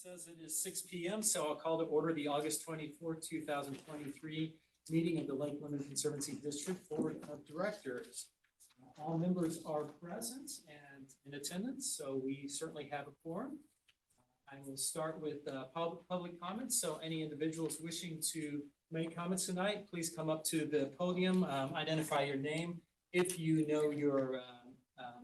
Says it is 6 p.m., so I'll call to order the August 24th, 2023 meeting of the Lake Lemon Conservancy District Board of Directors. All members are present and in attendance, so we certainly have a quorum. I will start with public comments, so any individuals wishing to make comments tonight, please come up to the podium, identify your name. If you know your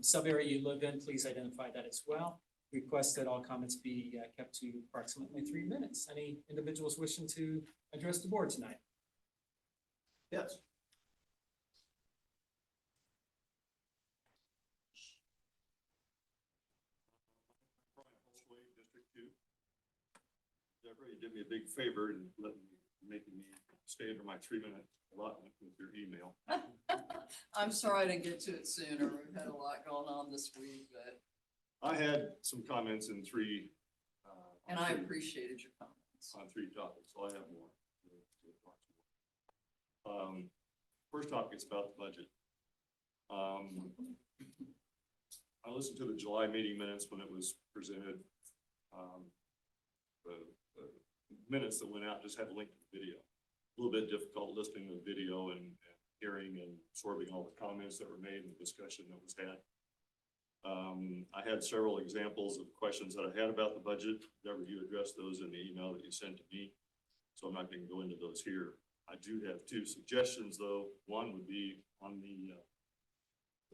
sub-area you live in, please identify that as well. Request that all comments be kept to approximately 3 minutes. Any individuals wishing to address the board tonight? Yes. District 2. Deborah, you did me a big favor in making me stay under my 3-minute allotment with your email. I'm sorry I didn't get to it sooner. We've had a lot going on this week, but. I had some comments in three. And I appreciated your comments. On 3 topics, so I have more. First topic is about the budget. I listened to the July meeting minutes when it was presented. The minutes that went out just had a link to the video. A little bit difficult listening to the video and hearing and absorbing all the comments that were made and the discussion that was had. I had several examples of questions that I had about the budget. Deborah, you addressed those in the email that you sent to me, so I'm not going to go into those here. I do have 2 suggestions, though. One would be on the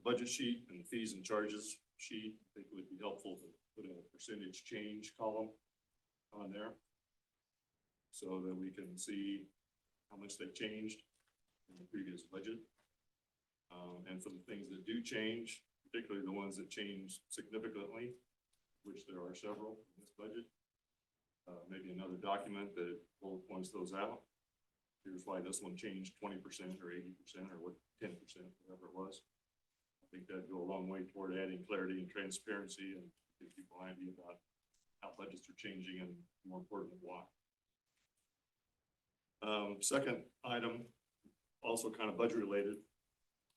budget sheet and fees and charges sheet. I think it would be helpful to put a percentage change column on there so that we can see how much they've changed in the previous budget. And for the things that do change, particularly the ones that change significantly, which there are several in this budget, maybe another document that bullet points those out. Here's why this one changed 20% or 80% or what 10%, whatever it was. I think that'd go a long way toward adding clarity and transparency and give people an idea about how budgets are changing and, more importantly, why. Second item, also kind of budget related,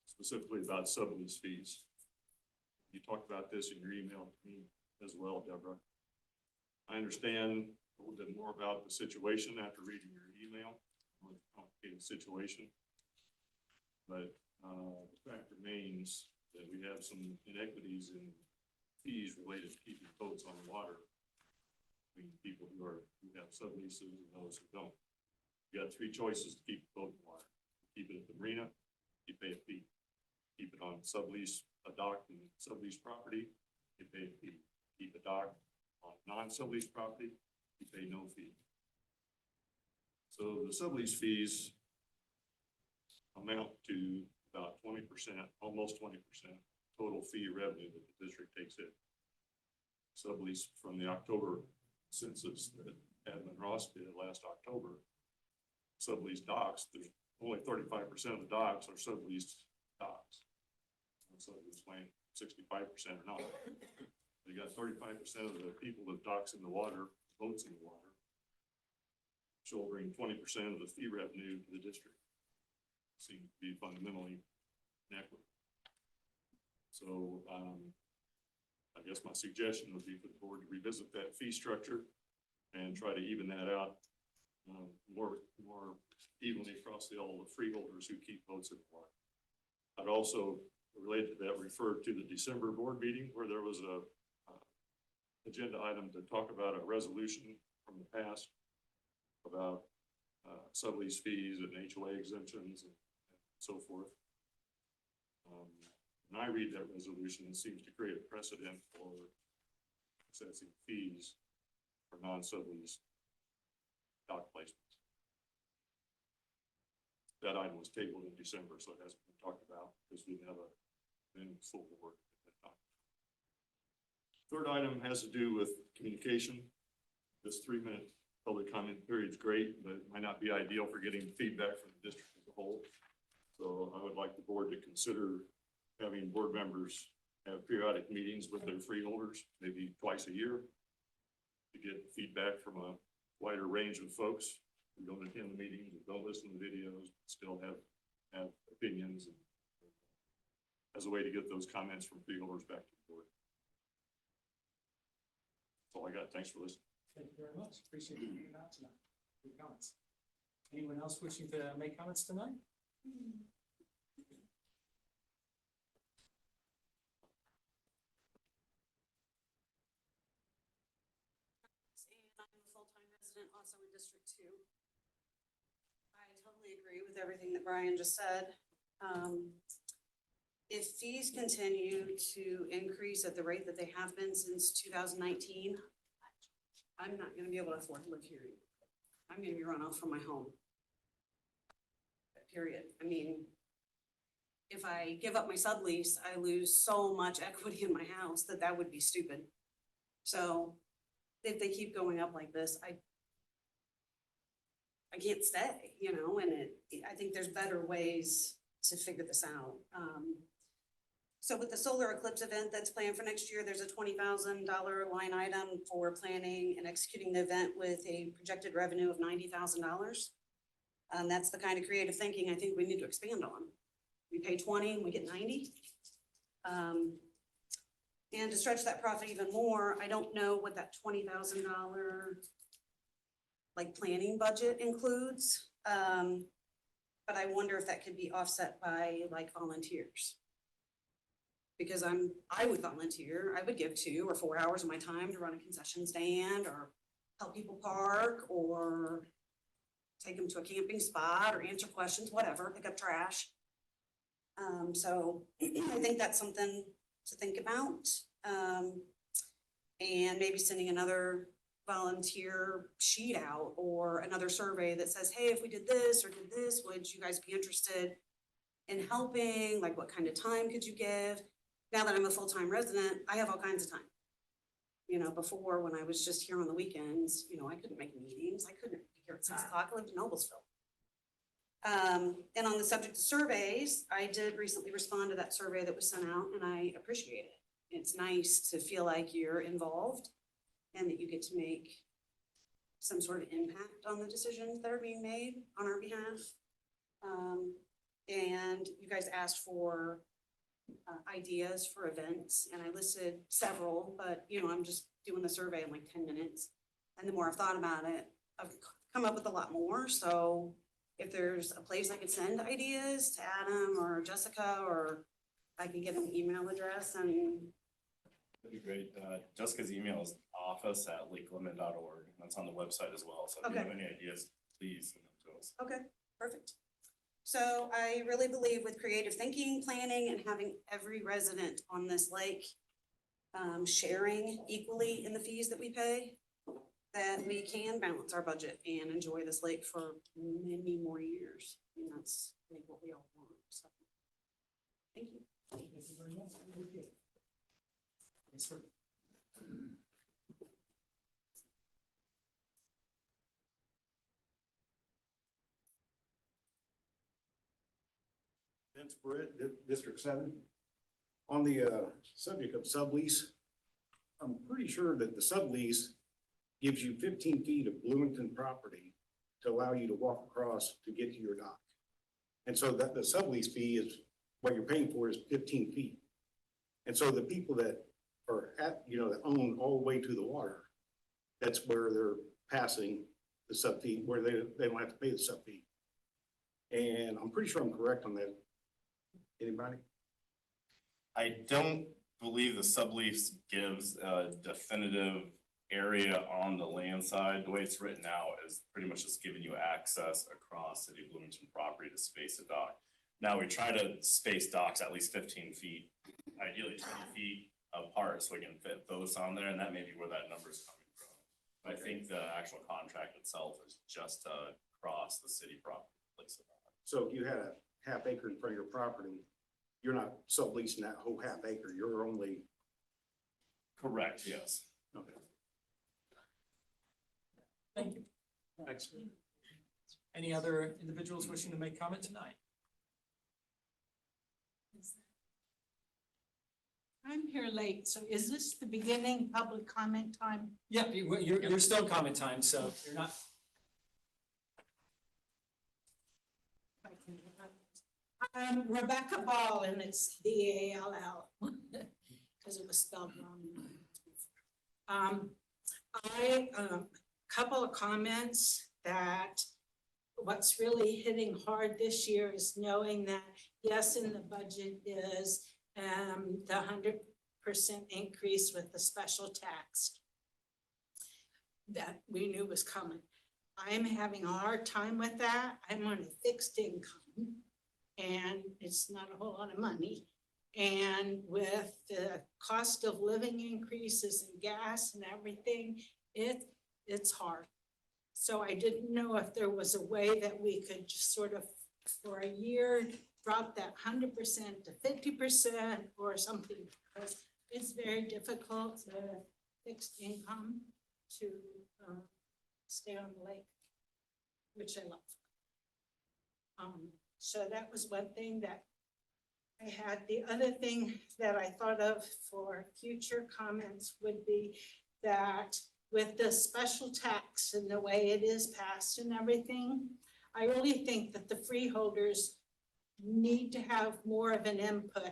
specifically about sublease fees. You talked about this in your email to me as well, Deborah. I understand a little bit more about the situation after reading your email. It's a complicated situation, but the fact remains that we have some inequities in fees related to keeping boats on the water between people who have subleases and those who don't. You got 3 choices to keep the boat in the water. Keep it at the marina, you pay a fee. Keep it on sublease, a dock and sublease property, you pay a fee. Keep a dock on non-sublease property, you pay no fee. So the sublease fees amount to about 20%, almost 20% total fee revenue that the district takes in. Sublease from the October census that Admin Ross did last October, sublease docks, there's only 35% of the docks are subleased docks. So it's like 65% or not. You got 35% of the people with docks in the water, boats in the water, shouldering 20% of the fee revenue to the district. Seems to be fundamentally inequitable. So I guess my suggestion would be for the board to revisit that fee structure and try to even that out more evenly across all the freeholders who keep boats in the water. I'd also, related to that, refer to the December board meeting where there was a agenda item to talk about a resolution from the past about sublease fees and HOA exemptions and so forth. When I read that resolution, it seems to create a precedent for assessing fees for non-sublease dock placements. That item was tabled in December, so it hasn't been talked about because we didn't have a full board at that time. Third item has to do with communication. This 3-minute public comment period is great, but it might not be ideal for getting feedback from the district as a whole. So I would like the board to consider having board members have periodic meetings with their freeholders, maybe twice a year, to get feedback from a wider range of folks who don't attend the meetings, who don't listen to the videos, still have opinions, and as a way to get those comments from freeholders back to the board. That's all I got. Thanks for listening. Thank you very much. Appreciate you being out tonight. Good comments. Anyone else wishing to make comments tonight? And I'm a full-time resident also in District Two. I totally agree with everything that Brian just said. If fees continue to increase at the rate that they have been since 2019, I'm not gonna be able to afford to live here. I'm gonna be run off from my home. Period. I mean, if I give up my sublease, I lose so much equity in my house that would be stupid. So if they keep going up like this, I can't stay, you know, and I think there's better ways to figure this out. So with the solar eclipse event that's planned for next year, there's a $20,000 line item for planning and executing the event with a projected revenue of $90,000. That's the kind of creative thinking I think we need to expand on. We pay 20 and we get 90. And to stretch that profit even more, I don't know what that $20,000 like planning budget includes. But I wonder if that could be offset by like volunteers. Because I would volunteer, I would give 2 or 4 hours of my time to run a concession stand or help people park or take them to a camping spot or answer questions, whatever, pick up trash. So I think that's something to think about. And maybe sending another volunteer sheet out or another survey that says, hey, if we did this or did this, would you guys be interested in helping? Like, what kind of time could you give? Now that I'm a full-time resident, I have all kinds of time. You know, before when I was just here on the weekends, you know, I couldn't make meetings. I couldn't be here at 6 o'clock. I lived in Noblesville. And on the subject of surveys, I did recently respond to that survey that was sent out and I appreciate it. It's nice to feel like you're involved and that you get to make some sort of impact on the decisions that are being made on our behalf. And you guys asked for ideas for events and I listed several, but you know, I'm just doing the survey in like 10 minutes. And the more I've thought about it, I've come up with a lot more. So if there's a place I could send ideas to Adam or Jessica, or I can get an email address and. That'd be great. Jessica's email is office@lakelemon.org. That's on the website as well. So if you have any ideas, please send them to us. Okay, perfect. So I really believe with creative thinking, planning, and having every resident on this lake sharing equally in the fees that we pay, that we can balance our budget and enjoy this lake for many more years. And that's like what we all want, so. Thank you. Thank you very much. Appreciate it. Yes, sir. Vince Britt, District 7. On the subject of sublease, I'm pretty sure that the sublease gives you 15 feet of Bloomington property to allow you to walk across to get to your dock. And so that the sublease fee is, what you're paying for is 15 feet. And so the people that are at, you know, that own all the way to the water, that's where they're passing the sub fee, where they don't have to pay the sub fee. And I'm pretty sure I'm correct on that. Anybody? I don't believe the sublease gives a definitive area on the land side. The way it's written out is pretty much just giving you access across City of Bloomington property to space a dock. Now, we try to space docks at least 15 feet, ideally 20 feet apart, so we can fit those on there, and that may be where that number is coming from. But I think the actual contract itself is just across the city property. So if you had a half acre in front of your property, you're not subleasing that whole half acre, you're only. Correct, yes. Okay. Thank you. Thanks. Any other individuals wishing to make comment tonight? I'm here late, so is this the beginning public comment time? Yeah, you're still comment time, so you're not. I'm Rebecca Ball, and it's B-A-L-L, because it was spelled wrong. Couple of comments that what's really hitting hard this year is knowing that, yes, in the budget is the 100% increase with the special tax that we knew was coming. I'm having a hard time with that. I'm on a fixed income and it's not a whole lot of money. And with the cost of living increases in gas and everything, it's hard. So I didn't know if there was a way that we could just sort of, for a year, drop that 100% to 50% or something, because it's very difficult to fixed income to stay on the lake, which I love. So that was one thing that I had. The other thing that I thought of for future comments would be that with the special tax and the way it is passed and everything, I really think that the freeholders need to have more of an input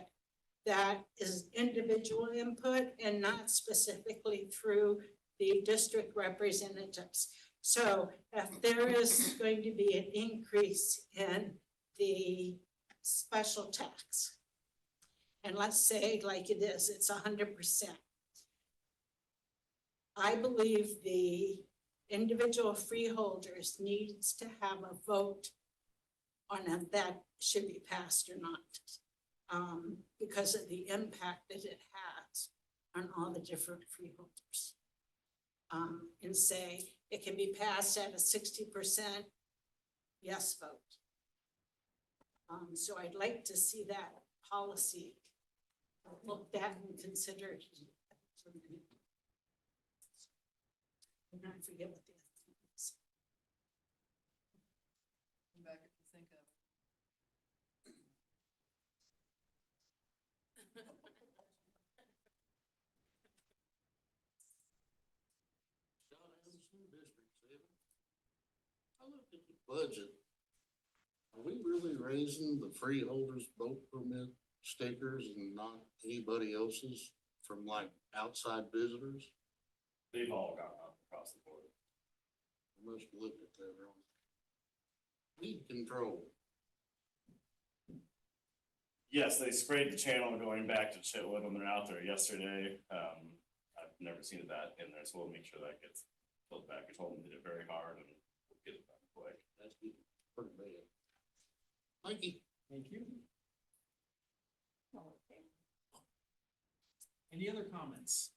that is individual input and not specifically through the district representatives. So if there is going to be an increase in the special tax, and let's say like it is, it's 100%. I believe the individual freeholders needs to have a vote on if that should be passed or not, because of the impact that it has on all the different freeholders. And say it can be passed at a 60% yes vote. So I'd like to see that policy looked at and considered. And I forget what the other thing is. Come back if you think of it. John Anderson, District 7. I looked at the budget. Are we really raising the freeholders' boat permit stickers and not anybody else's from like outside visitors? They've all gone up across the board. I must have looked at that wrong. Weed control. Yes, they sprayed the channel going back to Chitwood when they're out there yesterday. I've never seen that in there, so we'll make sure that gets filled back. I told them to hit it very hard and we'll get it back quick. That's getting pretty bad. Thank you. Thank you. Any other comments?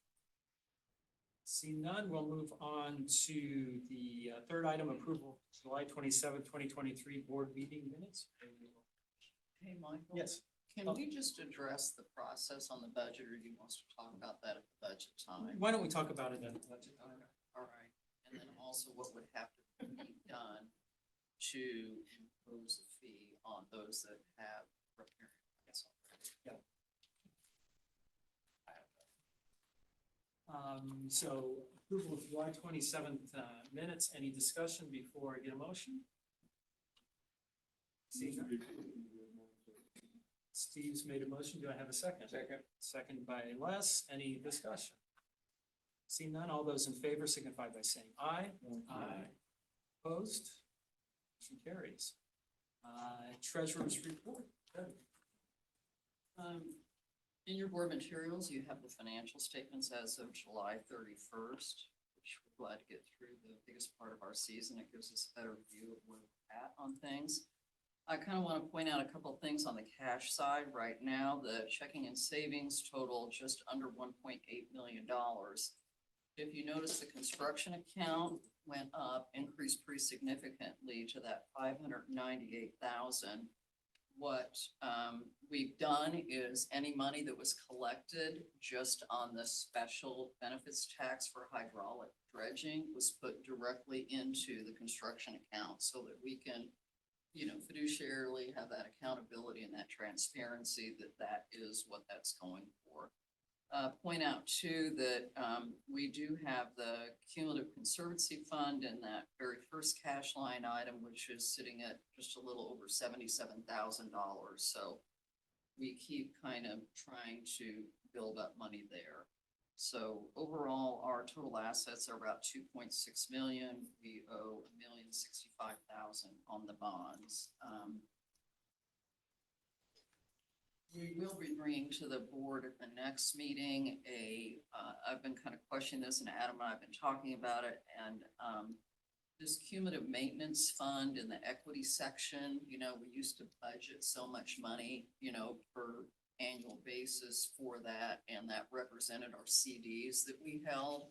Seeing none, we'll move on to the third item, approval, July 27th, 2023 board meeting minutes. Hey, Michael? Yes. Can we just address the process on the budget, or do you want us to talk about that at the budget time? Why don't we talk about it at the budget time? All right, and then also what would have to be done to impose a fee on those that have riparian rights already? Yeah. So approval of July 27th minutes, any discussion before I get a motion? Steve's made a motion. Do I have a second? Second. Second by Les. Any discussion? Seeing none, all those in favor signify by saying aye. Aye. Opposed? Motion carries. Treasurer's report. In your board materials, you have the financial statements as of July 31st, which we're glad to get through the biggest part of our season. It gives us a better view of where we're at on things. I kind of want to point out a couple of things on the cash side. Right now, the checking and savings total just under $1.8 million. If you notice, the construction account went up, increased pretty significantly to that 598,000. What we've done is any money that was collected just on the special benefits tax for hydraulic dredging was put directly into the construction account so that we can, fiduciarily have that accountability and that transparency that is what that's going for. Point out too that we do have the cumulative conservancy fund in that very first cash line item, which is sitting at just a little over $77,000. So we keep kind of trying to build up money there. So overall, our total assets are about 2.6 million. We owe $1,065,000 on the bonds. We will be bringing to the board at the next meeting I've been kind of questioning this, and Adam and I have been talking about it, and this cumulative maintenance fund in the equity section, we used to budget so much money, per annual basis for that, and that represented our CDs that we held.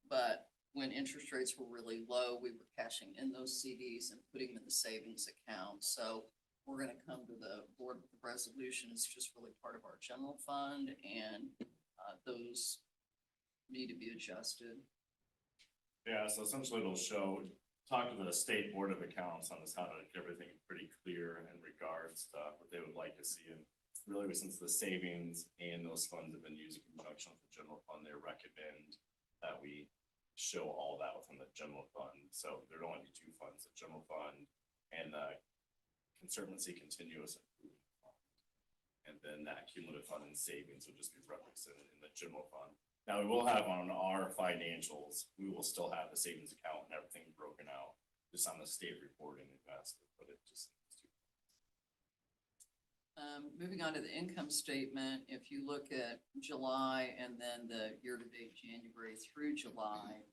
But when interest rates were really low, we were cashing in those CDs and putting them in the savings account. So we're gonna come to the board with the resolution. It's just really part of our general fund, and those need to be adjusted. Yeah, so essentially it'll show, talk to the state board of accounts on this, how to get everything pretty clear in regards to what they would like to see. And really, since the savings and those funds have been used in conjunction with the general fund, they recommend that we show all that within the general fund. So there'd only be two funds, the general fund and the Conservancy Continuous Improvement Fund. And then that cumulative fund and savings would just be represented in the general fund. Now, we will have on our financials, we will still have the savings account and everything broken out, just on the state reporting invested, but it just. Moving on to the income statement, if you look at July and then the year-to-date January through July,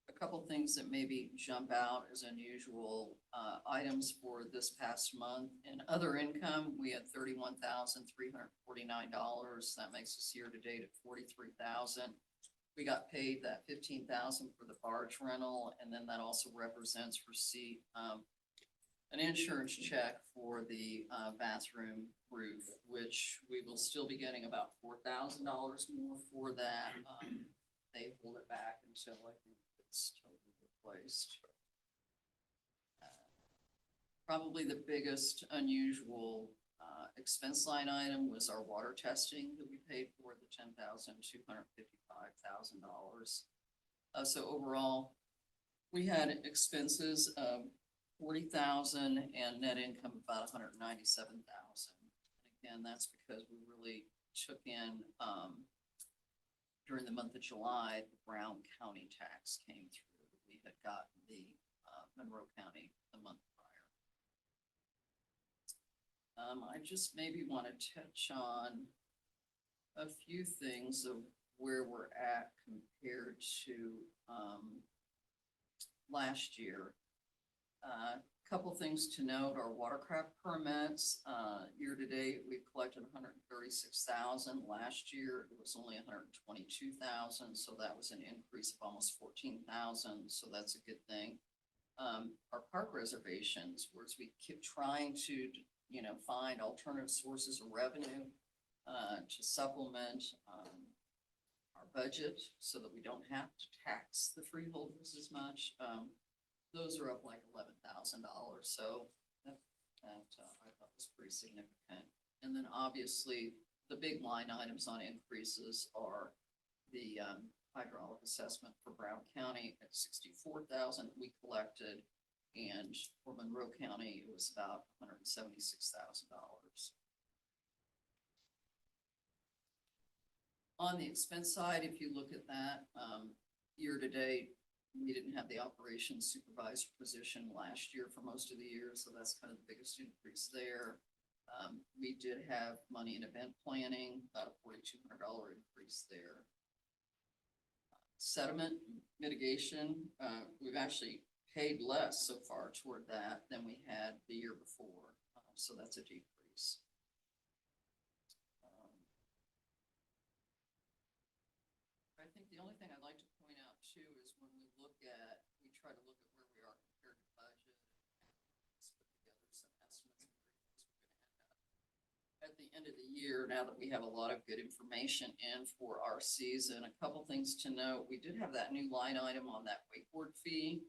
a couple things that maybe jump out as unusual items for this past month. In other income, we had $31,349. That makes us year-to-date at $43,000. We got paid that $15,000 for the barge rental, and then that also represents receipt an insurance check for the bathroom roof, which we will still be getting about $4,000 more for that. They hold it back until I think it's totally replaced. Probably the biggest unusual expense line item was our water testing that we paid for, the $10,255,000. So overall, we had expenses of $40,000 and net income of about $197,000. And again, that's because we really took in during the month of July, the Brown County tax came through. We had gotten the Monroe County the month prior. I just maybe want to touch on a few things of where we're at compared to last year. Couple things to note, our watercraft permits, year to date, we've collected 136,000. Last year, it was only 122,000, so that was an increase of almost 14,000, so that's a good thing. Our park reservations, whereas we keep trying to, find alternative sources of revenue to supplement our budget so that we don't have to tax the freeholders as much. Those are up like $11,000, so that I thought was pretty significant. And then obviously, the big line items on increases are the hydraulic assessment for Brown County at $64,000 we collected, and for Monroe County, it was about $176,000. On the expense side, if you look at that, year to date, we didn't have the operations supervisor position last year for most of the year, so that's kind of the biggest increase there. We did have money in event planning, about a $4,200 increase there. Sediment mitigation, we've actually paid less so far toward that than we had the year before, so that's a decrease. I think the only thing I'd like to point out too is when we try to look at where we are compared to budget, let's put together some estimates of where we're gonna end up at the end of the year, now that we have a lot of good information in for our season. A couple things to note, we did have that new line item on that wakeboard fee,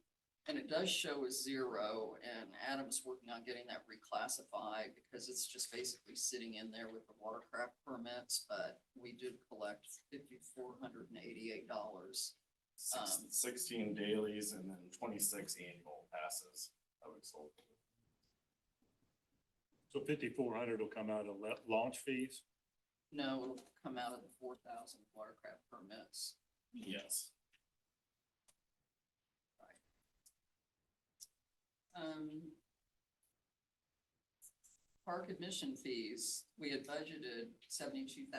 and it does show as $0, and Adam's working on getting that reclassified because it's just basically sitting in there with the watercraft permits, but we did collect $5,488. 16 dailies and then 26 annual passes that we sold. So 5,400 will come out of launch fees? No, it'll come out of the 4,000 watercraft permits. Yes. Park admission fees, we had budgeted $72,000,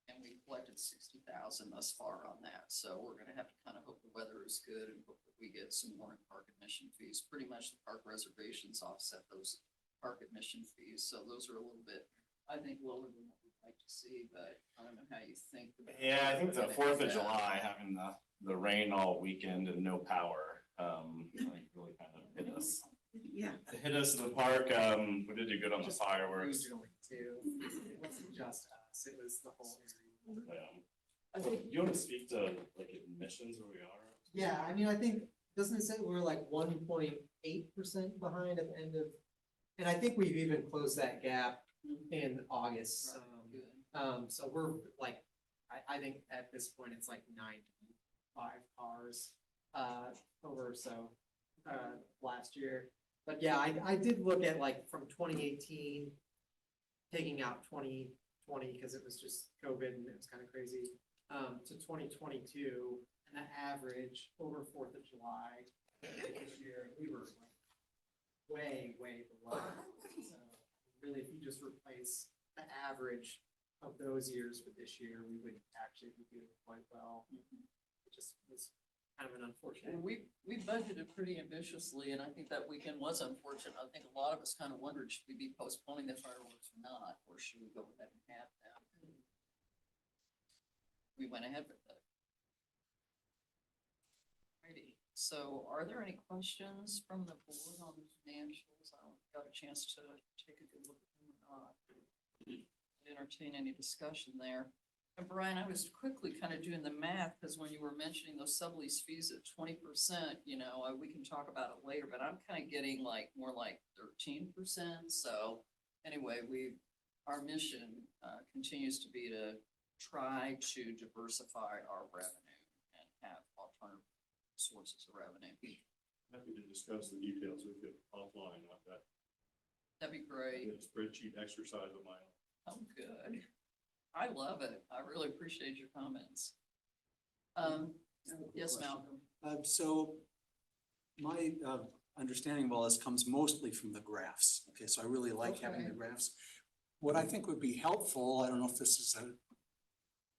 and we collected 60,000 thus far on that, so we're gonna have to kind of hope the weather is good and hope that we get some more in park admission fees. Pretty much the park reservations offset those park admission fees, so those are a little bit, I think, lower than what we'd like to see, but I don't know how you think. Yeah, I think the we're gonna 4th of hit that. July, having the rain all weekend and no power, like really kind of hit us. Yeah. It hit us in the park, we did do good on the fireworks. Regionally too. It wasn't just us, it was the whole area. I think, you wanna speak to like admissions where we are? Yeah, I mean, I think, doesn't it say we're like 1.8% behind at the end of, and I think we've even closed that gap in August. Right, good. So we're like, I think at this point, it's like 95 cars, over, so, last year. But yeah, I did look at like from 2018, taking out 2020, cause it was just COVID and it was kind of crazy, to 2022, and the average over 4th of July this year, we were like way below. So really, if you just replace the average of those years with this year, we would actually be doing quite well. It just was kind of an unfortunate. We budgeted pretty ambitiously, and I think that weekend was unfortunate. I think a lot of us kind of wondered, should we be postponing the fireworks or not, or should we go ahead and have them? We went ahead with it. Alrighty, so are there any questions from the board on the financials? I don't got a chance to take a good look at them or not. Entertain any discussion there. And Brian, I was quickly kind of doing the math, because when you were mentioning those sublease fees at 20%, we can talk about it later, but I'm kind of getting like more like 13%. So anyway, our mission continues to be to try to diversify our revenue and have alternative sources of revenue. Happy to discuss the details with you offline on that. That'd be great. Spreadsheet exercise of my own. Oh, good. I love it. I really appreciate your comments. Yes, Malcolm. So my understanding of all this comes mostly from the graphs. Okay, so I really like having the Okay. graphs. What I think would be helpful, I don't know if this is a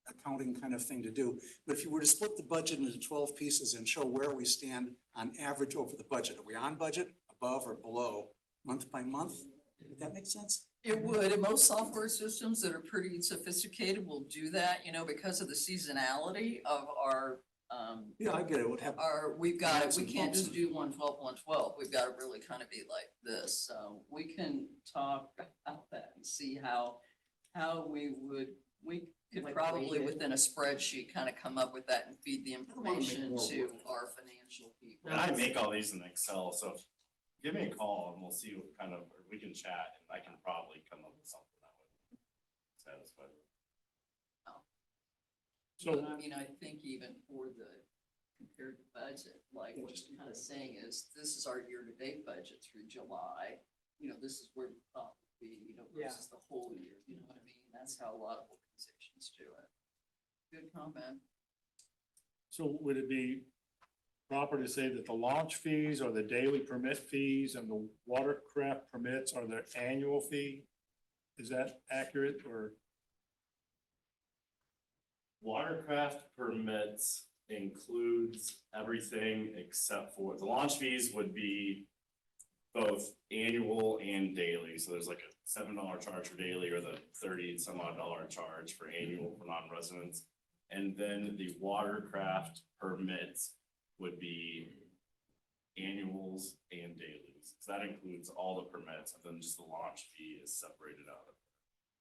accounting kind of thing to do, but if you were to split the budget into 12 pieces and show where we stand on average over the budget, are we on budget, above or below, month by month? Would that make sense? It would, and most software systems that are pretty sophisticated will do that, because of the seasonality of our, Yeah, I get it, would have. we've got, Lots we of can't bumps just and- do 112, 112. We've got to really kind of be like this. So we can talk about that and see how we could Like probably weighted. within a spreadsheet kind of come up with that and feed the don't wanna make information more to work. our financial people. And I make all these in Excel, so give me a call and we'll see what kind of, or we can chat and I can probably come up with something that would satisfy. But I mean, I think even for the compared to budget, like what you're kind of saying is, this is our year-to-date budget through July. This is where we thought would be, Yeah. versus the whole year, you know what I mean? That's how a lot of organizations do it. Good comment. So would it be proper to say that the launch fees or the daily permit fees and the watercraft permits are their annual fee? Is that accurate or? Watercraft permits includes everything except for, the launch fees would be both annual and daily. So there's like a $7 charge for daily or the 30 and some odd dollar charge for annual for non-residents. And then the watercraft permits would be annuals and dailies. So that includes all the permits, and then just the launch fee is separated out.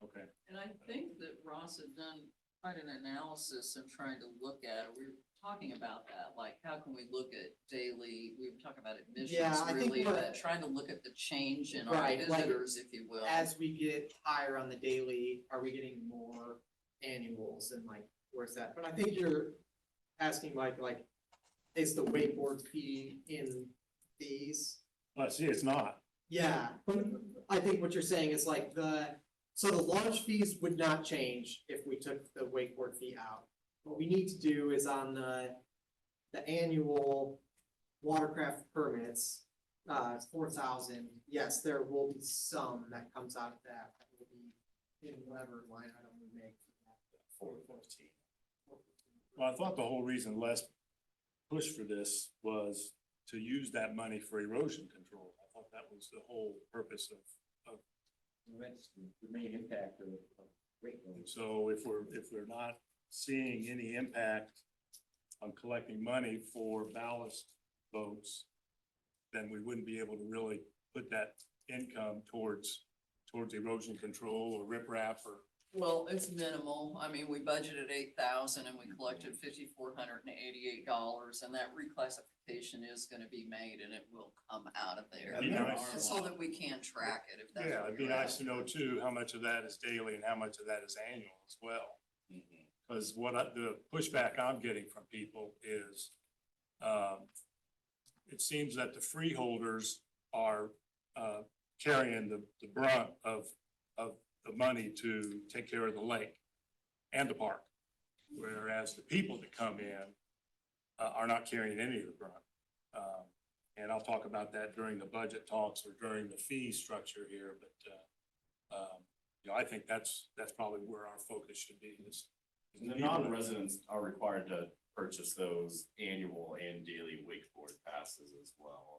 Okay. And I think that Ross had done quite an analysis and trying to look at, we were talking about that, like, how can we look at daily, we were talking about admissions Yeah, I think really, what- but trying to look at the change in our Right, like, visitors, if you will. As we get higher on the daily, are we getting more annuals and like, where's that? But I think you're asking like, is the wakeboard fee in these? I see, it's not. Yeah, but I think what you're saying is like so the launch fees would not change if we took the wakeboard fee out. What we need to do is on the annual watercraft permits, 4,000, yes, there will be some that comes out of that will be in whatever line item we make. For that. Well, I thought the whole reason Les pushed for this was to use that money for erosion control. I thought that was the whole purpose of. That's the main impact of wakeboarding. So if we're not seeing any impact on collecting money for ballast boats, then we wouldn't be able to really put that income towards erosion control or riprap or. Well, it's minimal. I mean, we budgeted 8,000 and we collected $5,488, and that reclassification is gonna be made and it will come out of there. That'd be nice. And so that we can track it if that's. Yeah, what it'd be you're nice to know asking. too, how much of that is daily and how much of that is annual as well. Cause the pushback I'm getting from people is, it seems that the freeholders are, carrying the brunt of the money to take care of the lake and the park. Whereas the people that come in, are not carrying any of the brunt. And I'll talk about that during the budget talks or during the fee structure here, but, you know, I think that's probably where our focus should be is. And the non-residents are required to purchase those annual and daily wakeboard passes as well.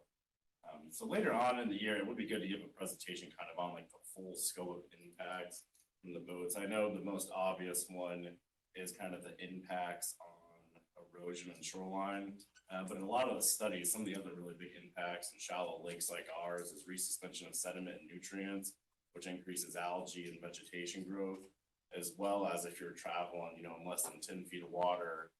So later on in the year, it would be good to give a presentation kind of on like the full scope of impacts from the boats. I know the most obvious one is kind of the impacts on erosion and shoreline. But in a lot of the studies, some of the other really big impacts in shallow lakes like ours is resuspension of sediment and nutrients, which increases algae and vegetation growth, as well as if you're traveling, you know, in less than 10 feet of water,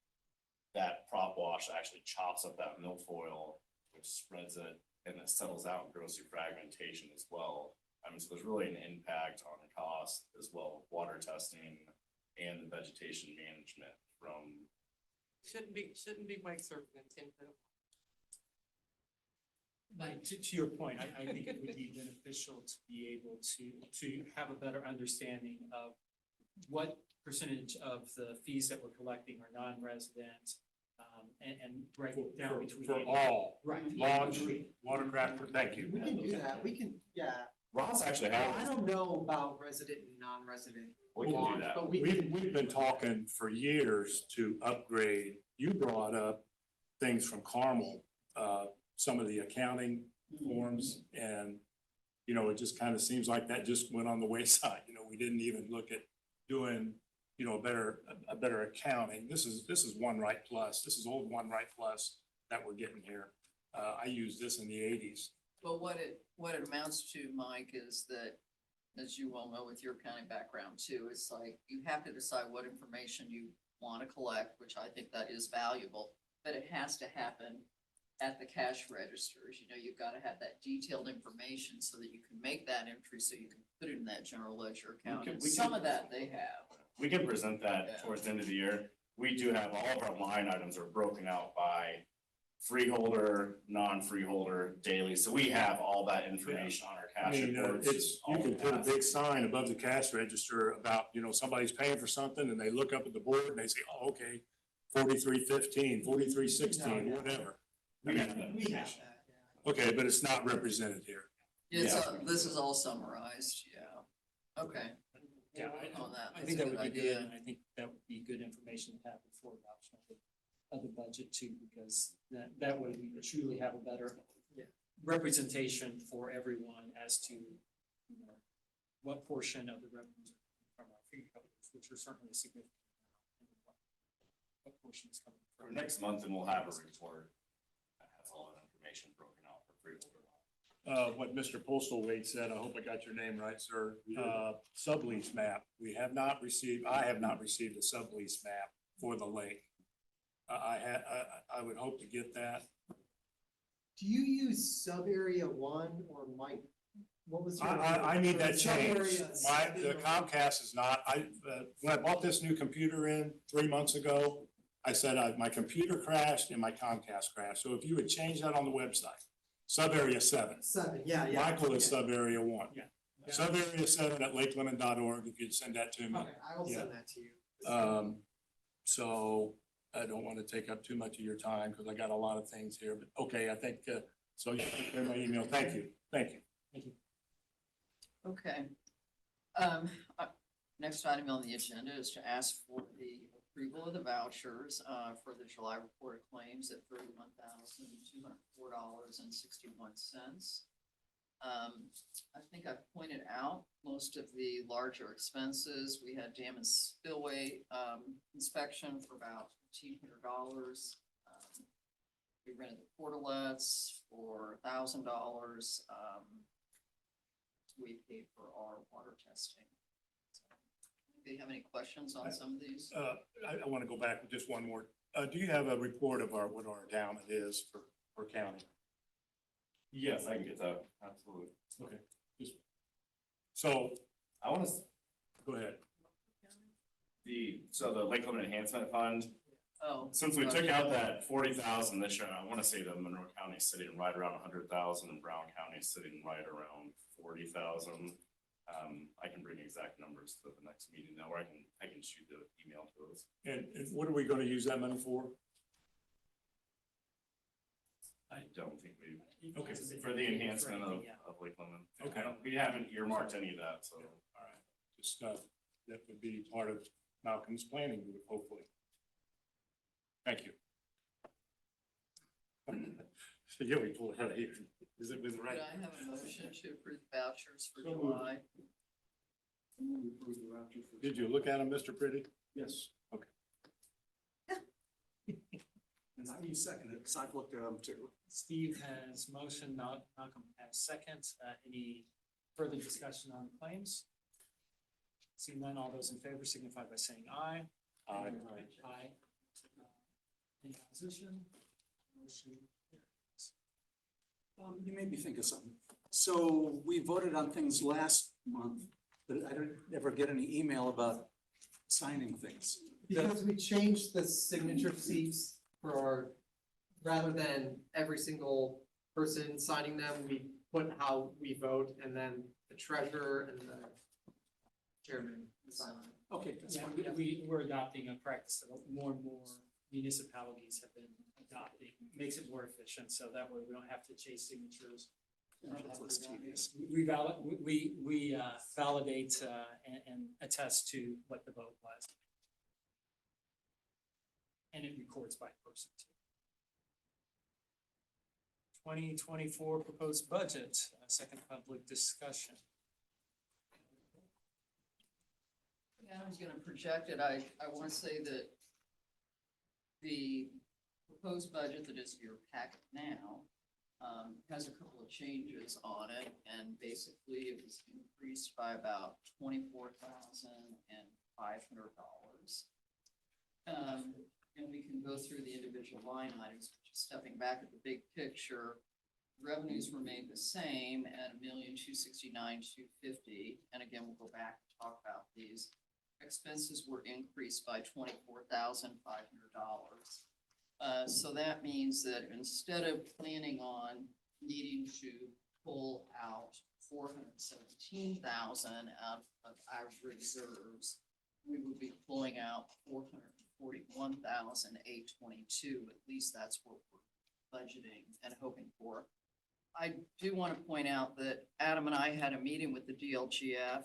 that prop wash actually chops up that milfoil, which spreads it and it settles out and grows through fragmentation as well. So there's really an impact on the cost as well, water testing and the vegetation management from. Shouldn't be Mike surfing in 10 foot. Like, to your point, I think it would be beneficial to be able to have a better understanding of what percentage of the fees that we're collecting are non-resident, and break it down between. For all, Right. launch, watercraft, thank you. We can do that, yeah. Ross actually I has, don't know about resident and non-resident we can do launch, that. but we We've can. been talking for years to upgrade. You brought up things from Carmel, some of the accounting forms and, you know, it just kind of seems like that just went on the wayside. You know, we didn't even look at doing, you know, a better accounting. This is One Right Plus. This is old One Right Plus that we're getting here. I used this in the 80s. But what it amounts to, Mike, is that, as you well know with your county background too, it's like you have to decide what information you want to collect, which I think that is valuable, but it has to happen at the cash registers. You know, you've got to have that detailed information so that you can make that entry, so you can put it in that general ledger account. can- And we some can- of that they have. We can present that Yeah. towards the end of the year. We do have all of our line items are broken out by freeholder, non-freeholder, daily. So we have all that information on our I cash mean, reports. you all can the put a big passes. sign above the cash register about, you know, somebody's paying for something and they look up at the board and they say, oh, okay, 4315, 4316, whatever. I We mean, have that We have information. that, yeah. okay, but it's not represented here. It's, Yeah. this is all summarized, yeah. Okay. Yeah, On that, I that's think a that good would be good, idea. and I think that would be good information to have before adoption of the budget too, because that way we truly have a better representation for everyone as to, you know, what portion of the revenues are coming from our fee coverage, which are certainly significant. And what portion is coming For from. next month, and we'll have a report that has all that information broken out for freeholder. What Mr. Postlethwaite said, I hope I got your name right, sir. Sublease map. I have not received a sublease map for the lake. I would hope to get that. Do you use sub area 1 or Mike? What was your? I need that changed. Sub-area The 7 or- Comcast is not, when I bought this new computer in 3 months ago, I said, my computer crashed and my Comcast crashed. So if you would change that on the website, Sub-area 7. 7, yeah. Michael is sub-area 1. Yeah. Sub-area 7 at lakelemon.org, if you'd send that to me. Okay, I will Yeah. send that to you. So I don't want to take up too much of your time because I got a lot of things here, but okay, I think, so you can clear my email. Thank you. Thank you. Okay. Next item on the agenda is to ask for the approval of the vouchers, for the July report of claims at $31,204.61. I think I've pointed out most of the larger expenses. We had dam and spillway, inspection for about $1,500. We rented the portalets for $1,000. We paid for our water testing. Do you have any questions on some of these? I want to go back with just one more. Do you have a report of what our endowment is for county? Yes, I can get that, absolutely. Okay. So, I wanna, go ahead. so the Lake Lemon Enhancement Fund, Oh. since we took out that 40,000 this year, I wanna say that Monroe County is sitting right around 100,000 and Brown County is sitting right around 40,000. I can bring exact numbers to the next meeting now, or I can shoot the email to us. And what are we going to use that money for? I don't think we, Okay. for the enhancement of Yeah. Lake Lemon. Okay. We haven't earmarked any of that, so. All right. Just that would be part of Malcolm's planning group, hopefully. Thank you. So yeah, we pulled it out of here. Was it Could right? I have a motion to approve vouchers for So moved. July? Did you look at him, Mr. Pretty? Yes. Okay. And I second it, because I've looked at them too. Steve has motion, Malcolm has second. Any further discussion on the claims? Seeing none, all those in favor signify by saying aye. Aye. Aye. Any opposition? Motion carries. You made me think of something. So we voted on things last month, but I didn't ever get any email about signing things. Because we changed the signature sheets for, rather than every single person signing them, we put how we vote and then the treasurer and the chairman sign. Okay, that's Yeah, fine. we're adopting a practice that more and more municipalities have been adopting. Makes it more efficient, so that way we don't have to chase signatures. That's less tedious. We validate and attest to what the vote was. And it records by person too. 2024 proposed budget, second public discussion. Yeah, I was gonna project it. I wanna say that the proposed budget that is your packet now has a couple of changes on it, and basically it was increased by about $24,500. And we can go through the individual line items, but just stepping back at the big picture, revenues remained the same at $1,269,250. And again, we'll go back and talk about these. Expenses were increased by $24,500. So that means that instead of planning on needing to pull out $417,000 out of our reserves, we would be pulling out $441,822. At least that's what we're budgeting and hoping for. I do want to point out that Adam and I had a meeting with the DLGF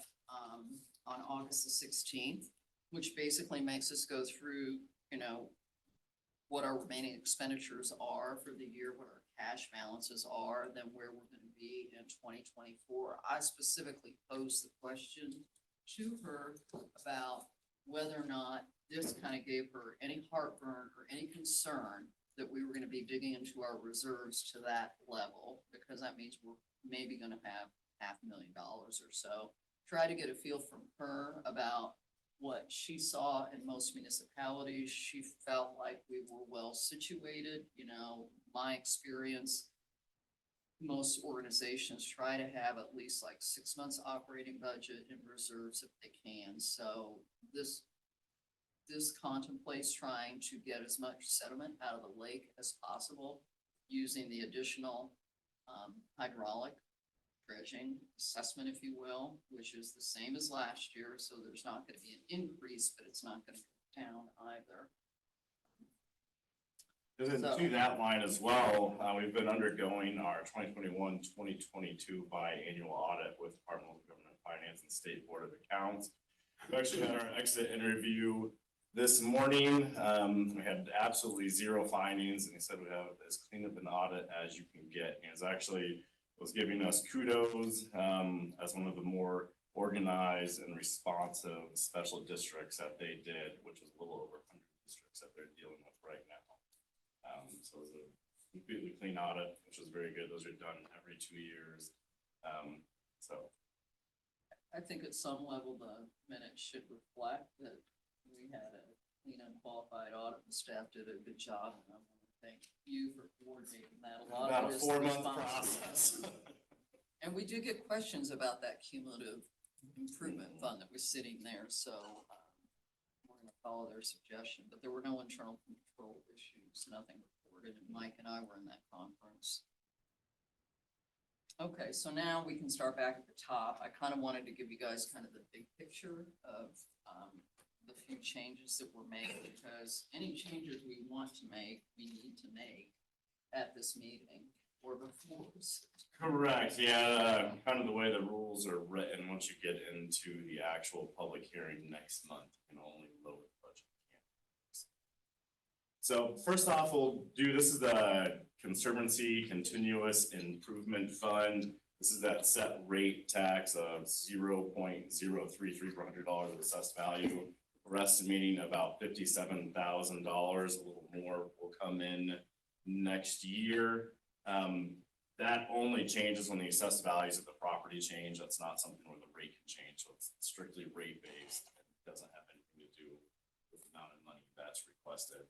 on August the 16th, which basically makes us go through, what our remaining expenditures are for the year, what our cash balances are, then where we're going to be in 2024. I specifically posed the question to her about whether or not this kind of gave her any heartburn or any concern that we were going to be digging into our reserves to that level, because that means we're maybe going to have $500,000 or so. Try to get a feel from her about what she saw in most municipalities. She felt like we were well situated. My experience, most organizations try to have at least like 6 months operating budget and reserves if they can. So this contemplates trying to get as much sediment out of the lake as possible using the additional hydraulic dredging assessment, if you will, which is the same as last year, so there's not gonna be an increase, but it's not gonna go down either. And then So- to that line as well, we've been undergoing our 2021-2022 biannual audit with Department of Government Finance and State Board of Accounts. We actually had our exit interview this morning. We had absolutely zero findings, and he said we have as clean of an audit as you can get. And it's actually was giving us kudos as one of the more organized and responsive special districts that they did, which was a little over 100 districts that they're dealing with right now. So it was a completely clean audit, which was very good. Those are done every 2 years. So I think at some level, the minutes should reflect that we had a clean and qualified audit, the staff did a good job, and I want to thank you for coordinating that. A lot about of a it is the 4-month response. process. And we do get questions about that cumulative improvement fund that was sitting there, so we're gonna follow their suggestion, but there were no internal control issues, nothing reported, and Mike and I were in that conference. Okay, so now we can start back at the top. I kind of wanted to give you guys kind of the big picture of the few changes that were made, because any changes we want to make, we need to make at this meeting or before. Correct, yeah, kind of the way the rules are written, once you get into the actual public hearing next month, you can only lower the budget. So first off, this is the Conservancy Continuous Improvement Fund. This is that set rate tax of $0.033 per $100 of assessed value. We're estimating about $57,000, a little more will come in next year. That only changes when the assessed values of the property change. That's not something where the rate can change, so it's strictly rate based. It doesn't have anything to do with the amount of money that's requested.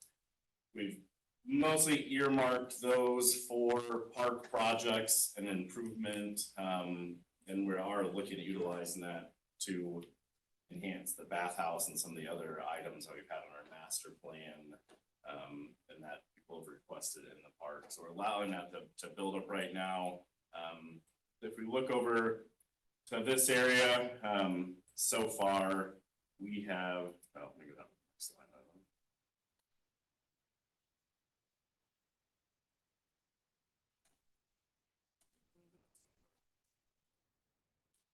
We've mostly earmarked those for park projects and improvement, and we are looking at utilizing that to enhance the bathhouse and some of the other items that we've had in our master plan, and that people have requested in the park. So we're allowing that to build up right now. If we look over to this area, so far, we have, let me go down to the next slide.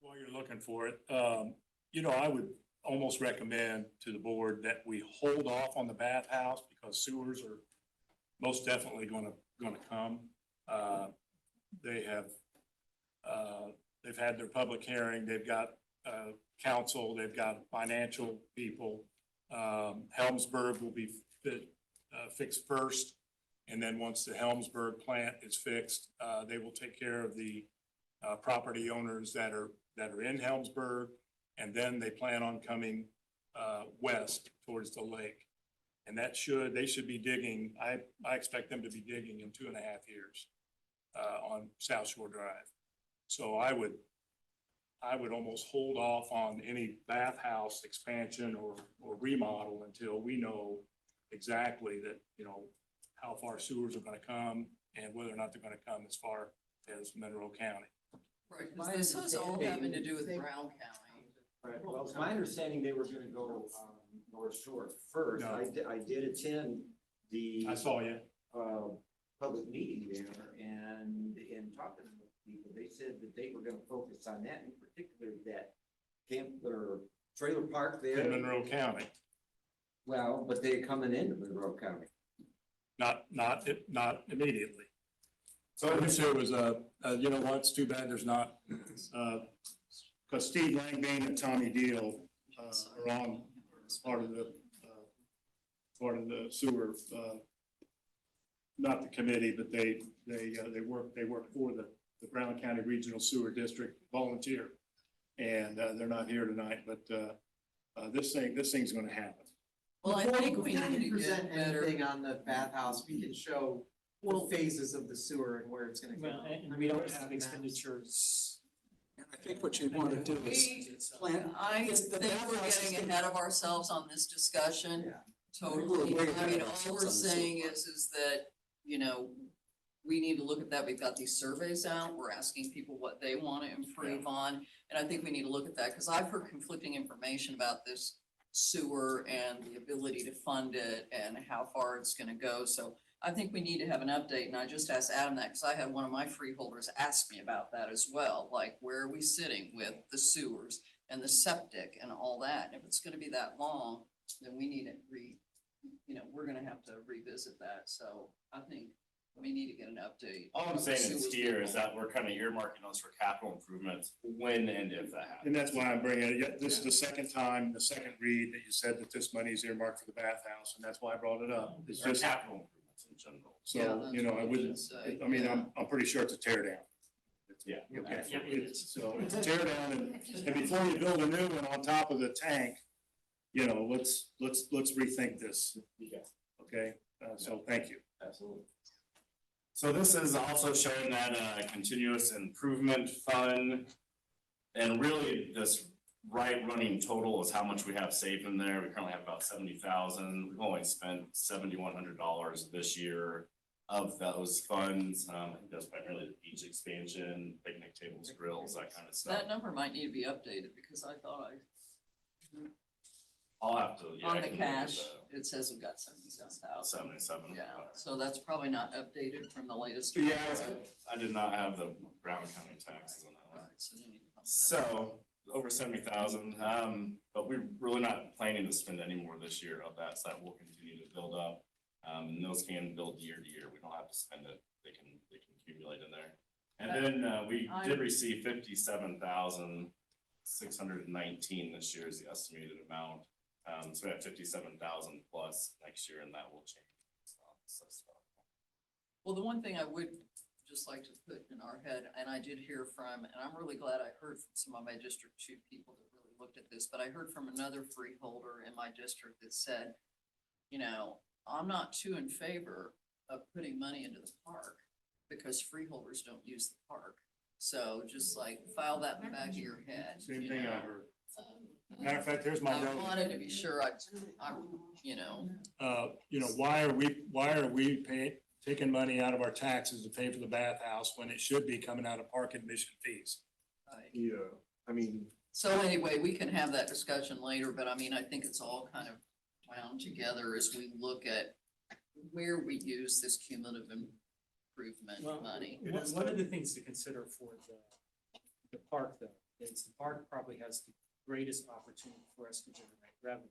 While you're looking for it, I would almost recommend to the board that we hold off on the bathhouse because sewers are most definitely gonna come. They have, they've had their public hearing, they've got, council, they've got financial people. Helmsburg will be fixed first. And then once the Helmsburg plant is fixed, they will take care of the, property owners that are in Helmsburg. And then they plan on coming, west towards the lake. And they should be digging, I expect them to be digging in 2.5 years, on South Shore Drive. So I would almost hold off on any bathhouse expansion or remodel until we know exactly that, how far sewers are gonna come and whether or not they're gonna come as far as Monroe County. Right, 'cause this is all having to do with Brown County. Right, well, it's my understanding they were gonna go, North Shore first. No. I did attend the, I saw you. public meeting there and in talking to people, they said that they were gonna focus on that, in particular that camp or trailer park there. In Monroe County, Well, but they're coming into Monroe County. not immediately. So I wish there was you know what, it's too bad there's not, cause Steve Langbein and Tommy Deal, are on part of the sewer, not the committee, but they work for the Brown County Regional Sewer District, volunteer. And, they're not here tonight, but, this thing's gonna happen. Well, I think we Before need you to present get better. anything on the bathhouse, we can show the phases of the sewer and where it's gonna go. Well, and we don't have expenditures. I think what you want to do is plan. I the think we're bathhouse is getting gonna- ahead of ourselves on this discussion. Yeah. Totally. We're way I ahead mean, of all ourselves we're on the sewer saying part. is that, we need to look at that. We've got these surveys out. We're asking people what they want to improve on. And I think we need to look at that because I've heard conflicting information about this sewer and the ability to fund it and how far it's gonna go. So I think we need to have an update. And I just asked Adam that because I had one of my freeholders ask me about that as well. Like, where are we sitting with the sewers and the septic and all that? And if it's gonna be that long, then we need to we're gonna have to revisit that. So I think we need to get an update. All I'm with the saying is sewers here is people. that we're kind of earmarking those for capital improvements when and if that happens. And that's why I'm bringing it, yeah, this is the second time, the second read that you said that this money is earmarked for the bathhouse, and that's why I brought it up. It's Or just, capital improvements in general. so, you know, I wouldn't, I mean, I'm pretty sure it's a tear down. Yeah. Okay, Yeah, it is. so it's a tear down, and before you build a new one on top of the tank, you know, let's rethink this, Yeah. okay? So thank you. Absolutely. So this is also showing that continuous improvement fund. And really, this right running total is how much we have saved in there. We currently have about 70,000. We've only spent $7,100 this year of those funds. I think that's primarily the beach expansion, picnic tables, grills, that kind of stuff. That number might need to be updated because I thought I'll have to, yeah. I on the can look at cash, it says we've got 77,000. 77. Yeah, so that's probably not updated from the latest. Yeah, report. I did not have the Brown County taxes on that one. Alright, so you need to bump that up. So, over 70,000, but we're really not planning to spend any more this year of that, so that will continue to build up. And those can build year to year, we don't have to spend it, they can accumulate in there. And then, we did receive 57,619 this year is the estimated amount. So we have 57,000 plus next year, and that will change. So, Well, the one thing I would just like to put in our head, and I did hear from, and I'm really glad I heard from some of my District 2 people that really looked at this, but I heard from another freeholder in my district that said, you know, I'm not too in favor of putting money into the park because freeholders don't use the park. So just like file that in the back of your head. Same you thing I know. heard. Matter of fact, here's my I note. wanted to be sure I, you know, You know, why are we paying, taking money out of our taxes to pay for the bathhouse when it should be coming out of park admission fees? Yeah, I mean, so anyway, we can have that discussion later, but I mean, I think it's all kind of wound together as we look at where we use this cumulative improvement Well, money. one of the things to consider for the park though, is the park probably has the greatest opportunity for us to generate revenue.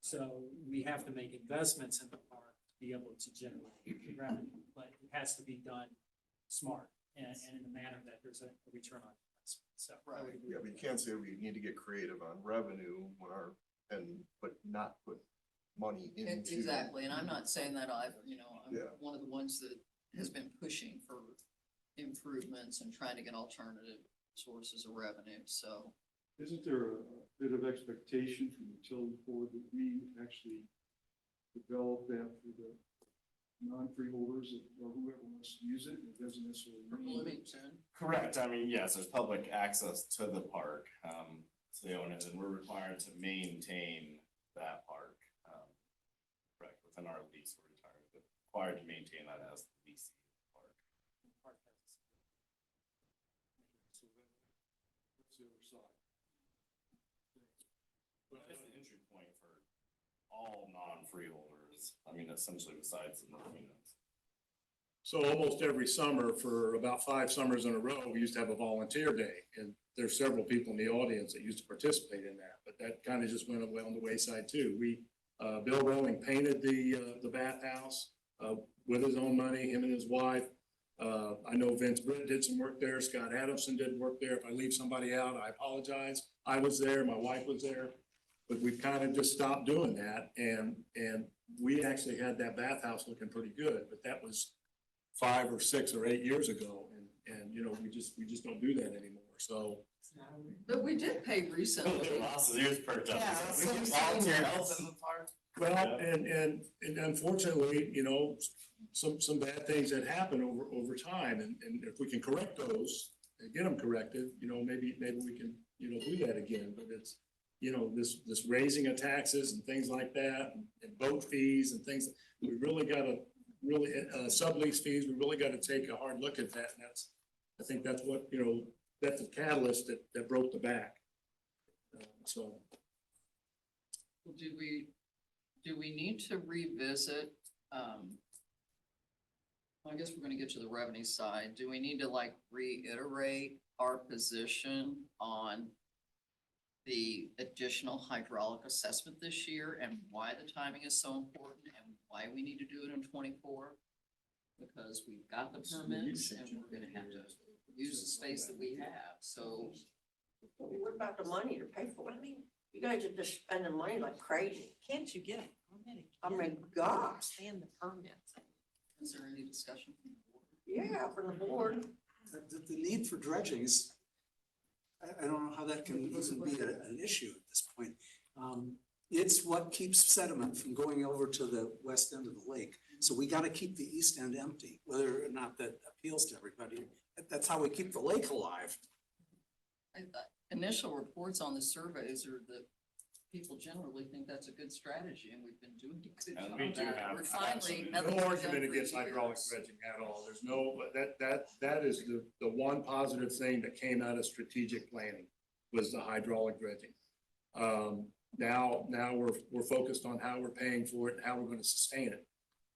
So we have to make investments in the park to be able to generate revenue, but it has to be done smart and in a manner that there's a return on investment. So. I would agree Yeah, with but you that. can't say we need to get creative on revenue but not put money into. Exactly, and I'm not saying that either, you know, I'm Yeah. one of the ones that has been pushing for improvements and trying to get alternative sources of revenue, so. Isn't there a bit of expectation from the utility board that we actually develop that for the non-freeholders or whoever wants to use it? It doesn't necessarily mean. Bloomington, correct, I mean, yes, there's public access to the park, so they own it, and we're required to maintain that park. Correct, within our lease, we're required to maintain that as the lease park. Park has a- But it's the entry point for all non-freeholders, I mean, essentially besides the marinas. So almost every summer, for about 5 summers in a row, we used to have a volunteer day, and there's several people in the audience that used to participate in that, but that kind of just went away on the wayside too. Bill Rowling painted the bathhouse, with his own money, him and his wife. I know Vince Britt did some work there, Scott Adamson did work there. If I leave somebody out, I apologize. I was there, my wife was there, but we've kind of just stopped doing that, and we actually had that bathhouse looking pretty good, but that was 5 or 6 or 8 years ago, and you know, we just don't do that anymore, so. but we did pay recently. Lots of years perked up. Yeah, We some can volunteer seniors. help in the park. Well, and unfortunately, you know, some bad things that happen over time, and if we can correct those and get them corrected, you know, maybe we can, you know, do that again, but it's, you know, this raising of taxes and things like that, and boat fees and things, we really gotta really, sublease fees, we really gotta take a hard look at that, and I think that's what, that's the catalyst that broke the back. So, Well, do we need to revisit, I guess we're gonna get to the revenue side. Do we need to like reiterate our position on the additional hydraulic assessment this year and why the timing is so important and why we need to do it in 24? Because we've got the permits and we're gonna have to use the space that we have, so. What about the money to pay for it? I mean, you guys are just spending money like crazy. Can't you get it? I mean, gosh. And the permits. Is there any discussion from the board? Yeah, from the board. The need for dredging is, I don't know how that can even be an issue at this point. It's what keeps sediment from going over to the west end of the lake. So we gotta keep the east end empty, whether or not that appeals to everybody. That's how we keep the lake alive. Initial reports on the surveys are that people generally think that's a good strategy, and we've been doing a good And job we of do that. have We're finally. no nothing's been argument done for against hydraulic years. dredging at all. There's no, but that is the one positive thing that came out of strategic planning was the hydraulic dredging. Now we're focused on how we're paying for it and how we're gonna sustain it.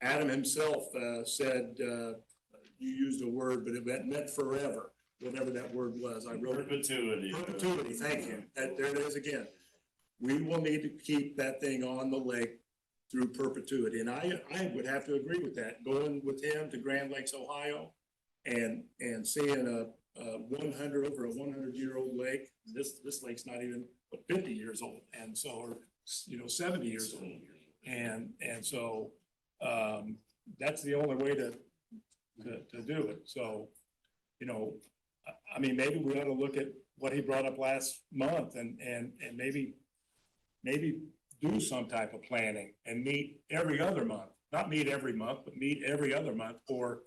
Adam himself, said, you used a word, but it meant forever, whatever that word was. I wrote it. Perpetuity. Perpetuity, thank you. There it is again. We will need to keep that thing on the lake through perpetuity. And I would have to agree with that, going with him to Grand Lakes, Ohio, and seeing over a 100-year-old lake. This lake's not even 50 years old, and so, or 70 years old. And so, that's the only way to do it. So, I mean, maybe we ought to look at what he brought up last month and maybe do some type of planning and meet every other month, not meet every month, but meet every other month or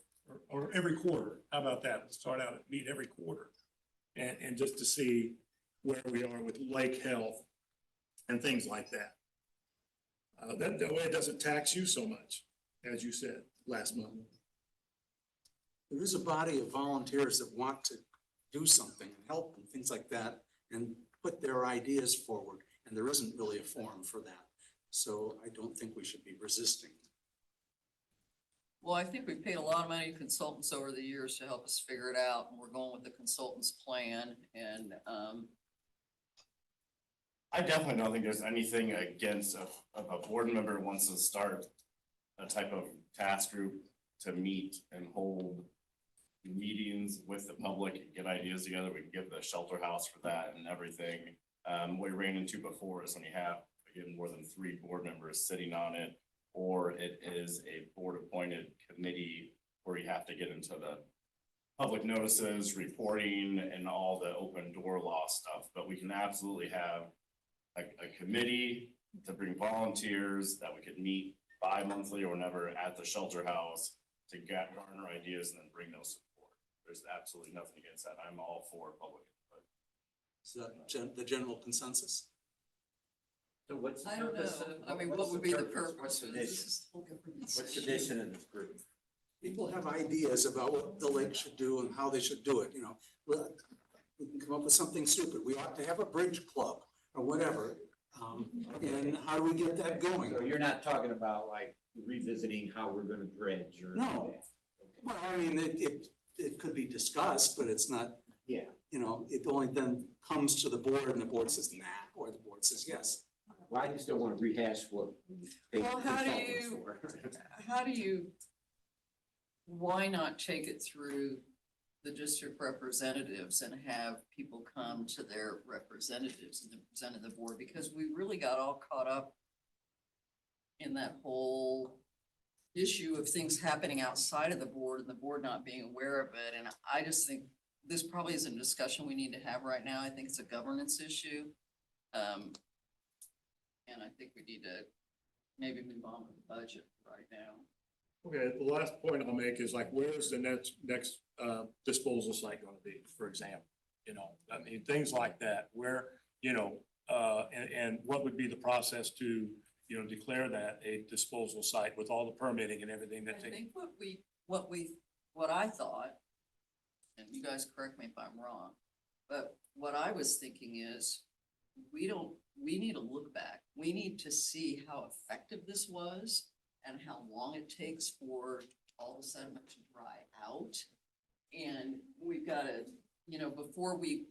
every quarter. How about that? Let's start out at meet every quarter and just to see where we are with lake health and things like that. That way it doesn't tax you so much, as you said last month. There is a body of volunteers that want to do something and help and things like that and put their ideas forward. And there isn't really a forum for that. So I don't think we should be resisting. Well, I think we've paid a lot of money to consultants over the years to help us figure it out, and we're going with the consultant's plan, and, I definitely don't think there's anything against if a board member wants to start a type of task group to meet and hold meetings with the public, get ideas together. We can give the shelter house for that and everything. What we ran into before is when you have, again, more than 3 board members sitting on it, or it is a board appointed committee where you have to get into the public notices, reporting, and all the open door law stuff. But we can absolutely have a committee to bring volunteers that we could meet bi-monthly or whenever at the shelter house to garner ideas and then bring those support. There's absolutely nothing against that. I'm all for public input. Is that the general consensus? So what's the I don't purpose? know. I mean, what would be the purpose of this? What's the mission of this group? People have ideas about what the lake should do and how they should do it, Well, we can come up with something stupid. We ought to have a bridge club or whatever. And how do we get that going? So you're not talking about like revisiting how we're gonna dredge or? No. Well, I mean, it could be discussed, but it's not, Yeah. it only then comes to the board and the board says nah, or the board says yes. Well, I just don't wanna rehash what. they Well, how do consult us you, for. why not take it through the district representatives and have people come to their representatives and then present to the board? Because we really got all caught up in that whole issue of things happening outside of the board and the board not being aware of it. And I just think this probably isn't a discussion we need to have right now. I think it's a governance issue. And I think we need to maybe move on with the budget right now. Okay, the last point I'll make is like, where's the next disposal site gonna be, for example? I mean, things like that, where, and what would be the process to declare that a disposal site with all the permitting and everything I that they. think what I thought, and you guys correct me if I'm wrong, but what I was thinking is, we need to look back. We need to see how effective this was and how long it takes for all the sediment to dry out. And we've gotta, before we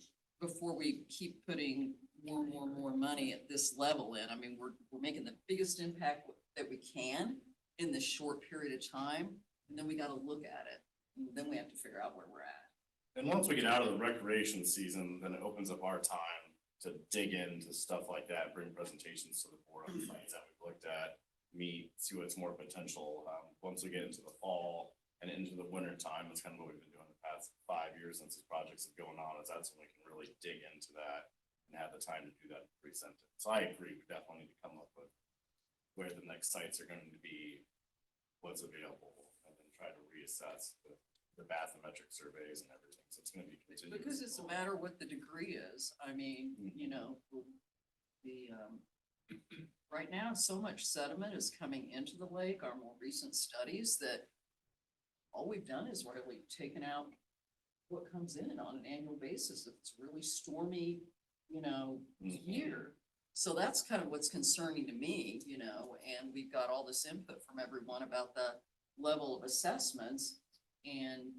keep putting more money at this level in, I mean, we're making the biggest impact that we can in this short period of time, and then we gotta look at it. And then we have to figure out where we're at. And once we get out of the recreation season, then it opens up our time to dig into stuff like that, bring presentations to the board on the sites that we've looked at, meet, see what's more potential. Once we get into the fall and into the winter time, that's kind of what we've been doing the past 5 years since these projects have going on, is that's when we can really dig into that and have the time to do that and present it. So I agree, we definitely need to come up with where the next sites are going to be, what's available, and then try to reassess the bathymetric surveys and everything. So it's gonna be continuous. Because it's a matter what the degree is. I mean, right now, so much sediment is coming into the lake, our more recent studies, that all we've done is really taken out what comes in on an annual basis. If it's really stormy, year. So that's kind of what's concerning to me, and we've got all this input from everyone about the level of assessments. And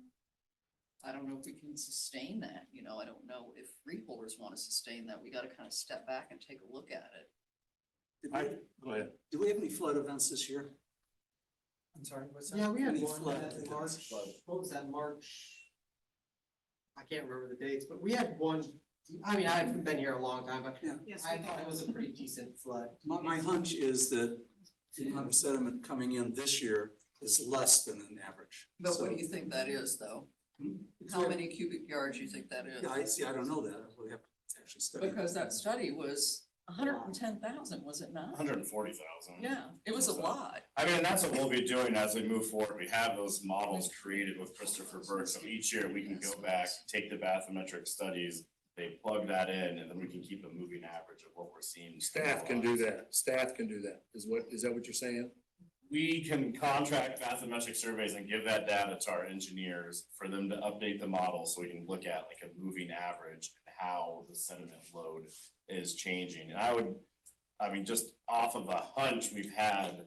I don't know if we can sustain that, I don't know if freeholders want to sustain that. We got to kind of step back and take a look at it. Go ahead. Do we have any flood events this year? I'm sorry, what's that? Yeah, we had Any one flood at events? March, what was that, March? I can't remember the dates, but we had one, I mean, I haven't been here a long time, but Yeah. Yes, I we thought did. it was a pretty decent flood. My hunch is that the amount of sediment coming in this year is less than an average. But what So- do you think that is, though? Hmm? How many cubic yards you think that is? Yeah, I don't know that. We have to actually study. Because that study was 110,000, was it not? 140,000. Yeah, it was a lot. I mean, that's what we'll be doing as we move forward. We have those models created with Christopher Burke, so each year we can go back, take the bathymetric studies, they plug that in, and then we can keep a moving average of what we're seeing. Staff can do that. Staff can do that. Is that what you're saying? We can contract bathymetric surveys and give that data to our engineers for them to update the model, so we can look at like a moving average and how the sediment load is changing. And I mean, just off of a hunch, we've had,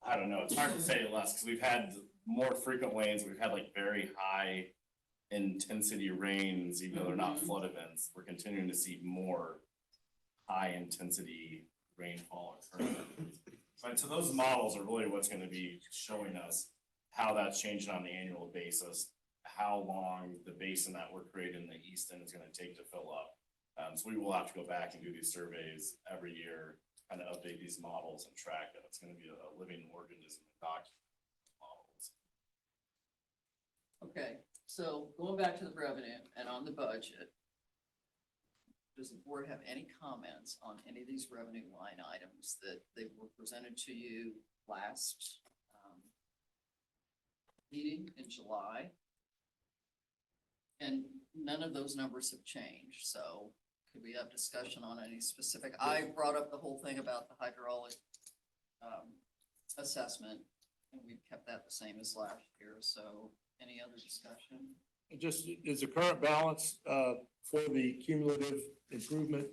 I don't know, it's hard to say less, because we've had more frequent rains, we've had like very high intensity rains, even though they're not flood events. We're continuing to see more high intensity rainfall occurring. So those models are really what's gonna be showing us how that's changing on the annual basis, how long the basin that we're creating in the east end is gonna take to fill up. So we will have to go back and do these surveys every year, kind of update these models and track that. It's gonna be a living organism and document models. Okay, so going back to the revenue and on the budget, does the board have any comments on any of these revenue line items that they were presented to you last meeting in July? And none of those numbers have changed, so could we have discussion on any specific? I brought up the whole thing about the hydraulic assessment, and we've kept that the same as last year, so any other discussion? Just, is the current balance, for the cumulative improvement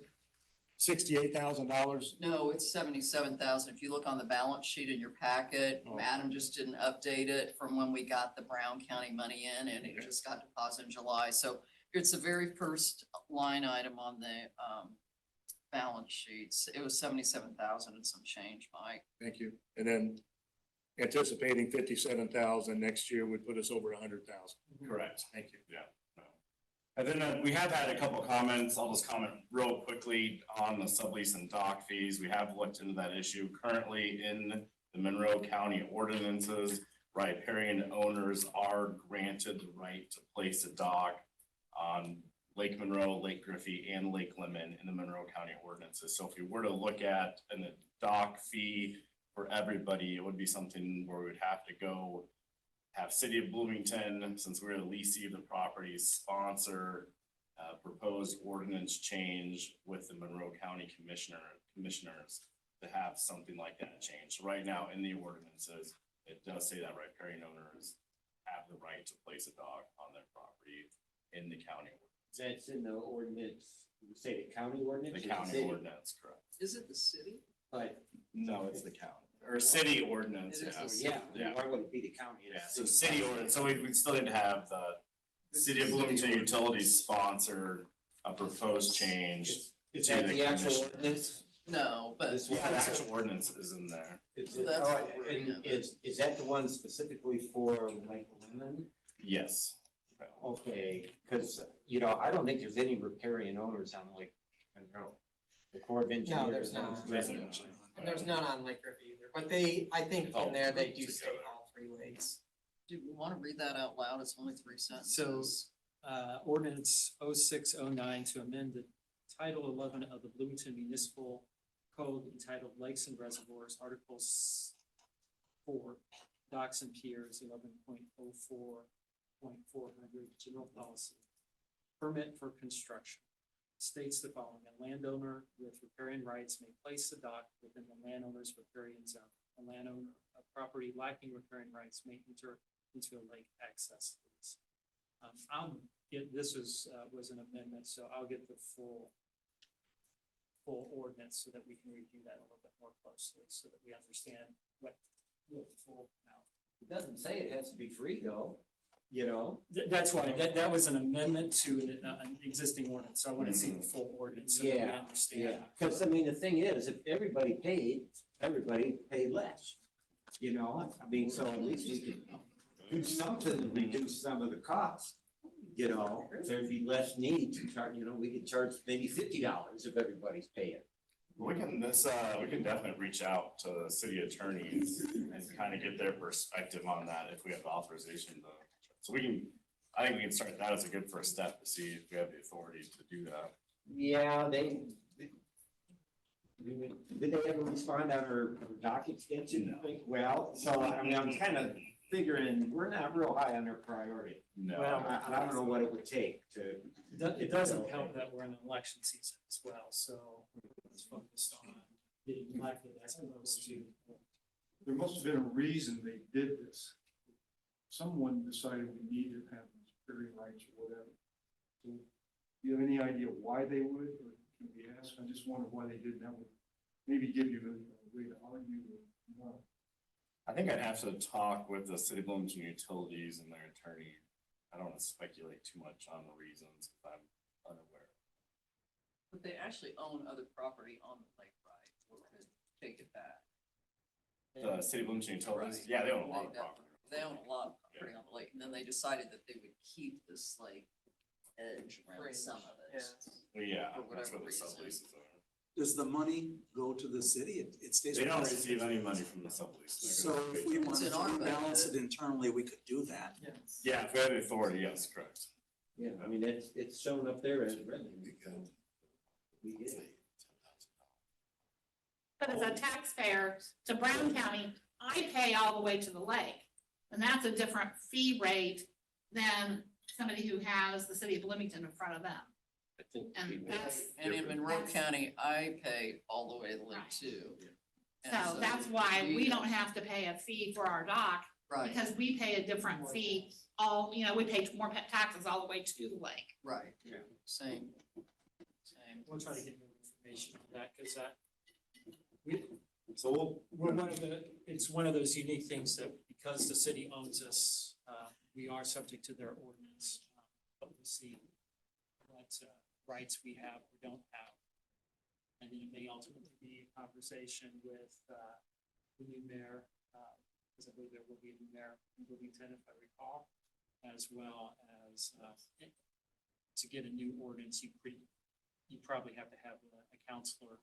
$68,000? No, it's 77,000. If you look on the balance sheet in your packet, Oh. Adam just didn't update it from when we got the Brown County money in, and it just got deposited in July. So it's the very first line item on the balance sheets. It was 77,000 and some change, Mike. Thank you. And then anticipating 57,000 next year would put us over 100,000. Correct. Thank you. Yeah. And then we have had a couple comments. I'll just comment real quickly on the sublease and dock fees. We have looked into that issue. Currently in the Monroe County ordinances, riparian owners are granted the right to place a dock on Lake Monroe, Lake Griffey, and Lake Lemon in the Monroe County ordinances. So if we were to look at a dock fee for everybody, it would be something where we'd have to go have City of Bloomington, since we're the leasing of the property, sponsor proposed ordinance change with the Monroe County commissioners. to have something like that changed. Right now, in the ordinances, it does say that riparian owners have the right to place a dog on their property in the county. That's in the ordinance, you say the county ordinance? The or county city? ordinance, correct? Is it the city? But, No, it's the county, or city ordinance, It is yeah. the city. yeah, why would it be the county? Yeah, It's so the city ordinance, so we still need to have the City of Bloomington Utilities sponsor a proposed change. Is to that the the actual commission. ordinance? No, but. This Yeah, one? the actual ordinance is in there. Is it, That's all what right, we're and looking at. is that the one specifically for like women? Yes. Okay, cause you know, I don't think there's any riparian owners on like, I don't know, the Corps of Engineers. there's not. Residential. And there's none on Lake River either, but they, I think in there they do state all three lakes. Do we want to read that out loud? It's only 3 sentences. Ordinance 0609 to amend the Title 11 of the Bloomington Municipal Code entitled Lakes and Reservoirs, Articles 4, Docks and Piers, 11.04.400, General Policy. Permit for construction states the following: a landowner with riparian rights may place the dock within the landowner's riparian zone. A landowner of property lacking riparian rights may enter into a lake access lease. This was an amendment, so I'll get the full ordinance so that we can review that a little bit more closely, so that we understand what the full amount. It doesn't say it has to be free though, you know? That's why, that was an amendment to an existing ordinance, so I want to see the full ordinance so that we Yeah, understand. Yeah, cause I mean, the thing is, if everybody paid less. You know, I mean, so at least we could do something to reduce some of the costs. You know, there'd be less need to charge, you know, we could charge maybe $50 if everybody's paying. We can definitely reach out to the city attorneys and kind of get their perspective on that if we have the authorization to. So I think we can start that as a good first step to see if we have the authority to do that. Yeah, did they ever respond on her dock extension? No. Well, so I mean, I'm kind of figuring, we're not real high on their priority. No. Well, I don't know what it would take to. It doesn't help that we're in an election season as well, so it's focused on getting elected as opposed to. There must have been a reason they did this. Someone decided we needed to have these period rights or whatever. So, do you have any idea why they would, or can we ask? I just wonder why they did that. Would maybe give you a way to argue or not. I think I'd have to talk with the City of Bloomington Utilities and their attorney. I don't want to speculate too much on the reasons if I'm unaware. But they actually own other property on the lake, right? Or could take it back. The City of Bloomington Utilities, Right. yeah, they own a lot of They property. They own a lot of property on the lake, and then they decided that they would keep this like edge around some of it. But yeah, For that's whatever where the reason. subleases are. Does the money go to the city? It stays. They with don't us. receive any money from the sublease. So if we wanted in our to budget. balance it internally, we could do that. Yeah, if we have the authority, yes, correct. Yeah, I mean, it's shown up there as revenue. We get it. But as a taxpayer to Brown County, I pay all the way to the lake. And that's a different fee rate than somebody who has the city of Bloomington in front of them. I think And we- that's, And in Monroe That's- County, I pay all the way to the lake Right. too. And so that's why we don't have to pay a fee for our dock, Right, because we pay a different fee. We pay more taxes all the way to the lake. right, same. We'll try to get more information on that, because So it's one of those unique things that because the city owns us, we are subject to their ordinance. But we'll see what rights we have or don't have. And then it may ultimately be a conversation with the new mayor, because I believe there will be a new mayor in Bloomington, if I recall, as well as to get a new ordinance, you probably have to have a counselor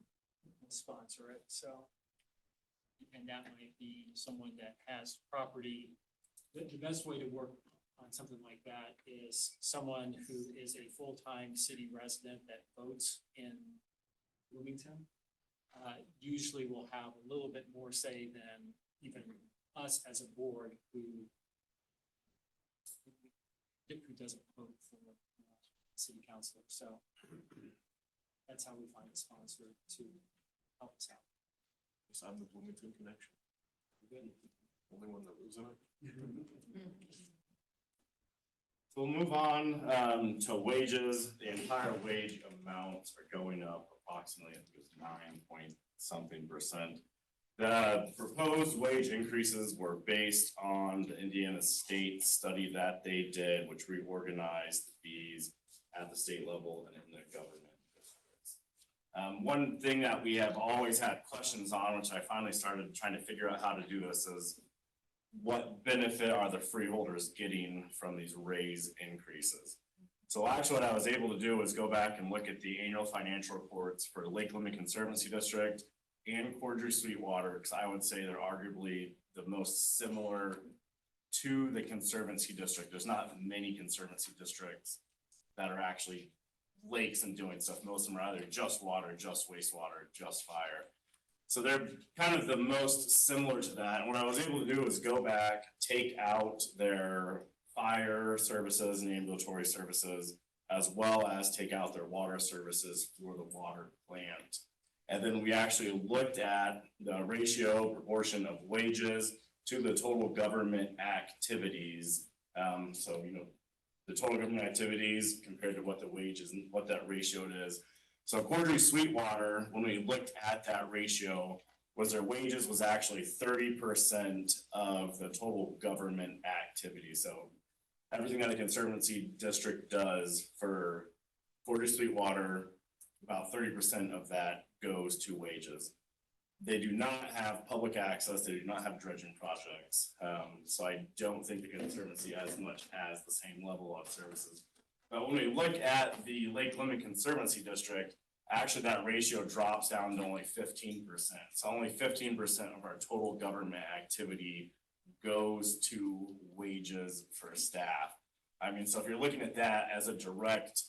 sponsor it, so. And that might be someone that has property. The best way to work on something like that is someone who is a full-time city resident that votes in Bloomington. Usually will have a little bit more say than even us as a board who doesn't vote for city councilor, so that's how we find a sponsor to help us out. Besides the Bloomington connection. Only one that lives in it. So we'll move on to wages. The entire wage amounts are going up approximately, I think it was 9 point something%. The proposed wage increases were based on the Indiana State study that they did, which reorganized the fees at the state level and in the government districts. One thing that we have always had questions on, which I finally started trying to figure out how to do this, is what benefit are the freeholders getting from these raise increases? So actually what I was able to do was go back and look at the annual financial reports for Lake Lemon Conservancy District and Cordray Sweetwater, because I would say they're arguably the most similar to the Conservancy District. There's not many Conservancy districts that are actually lakes and doing stuff. Most of them are either just water, just wastewater, just fire. So they're kind of the most similar to that. And what I was able to do was go back, take out their fire services and ambulatory services, as well as take out their water services for the water plant. And then we actually looked at the ratio proportion of wages to the total government activities. So, the total government activities compared to what the wages and what that ratio is. So Cordray Sweetwater, when we looked at that ratio, was their wages was actually 30% of the total government activity. So everything that a Conservancy district does for Cordray Sweetwater, about 30% of that goes to wages. They do not have public access, they do not have dredging projects. So I don't think the Conservancy as much as the same level of services. But when we look at the Lake Lemon Conservancy District, actually that ratio drops down to only 15%. So only 15% of our total government activity goes to wages for staff. I mean, so if you're looking at that as a direct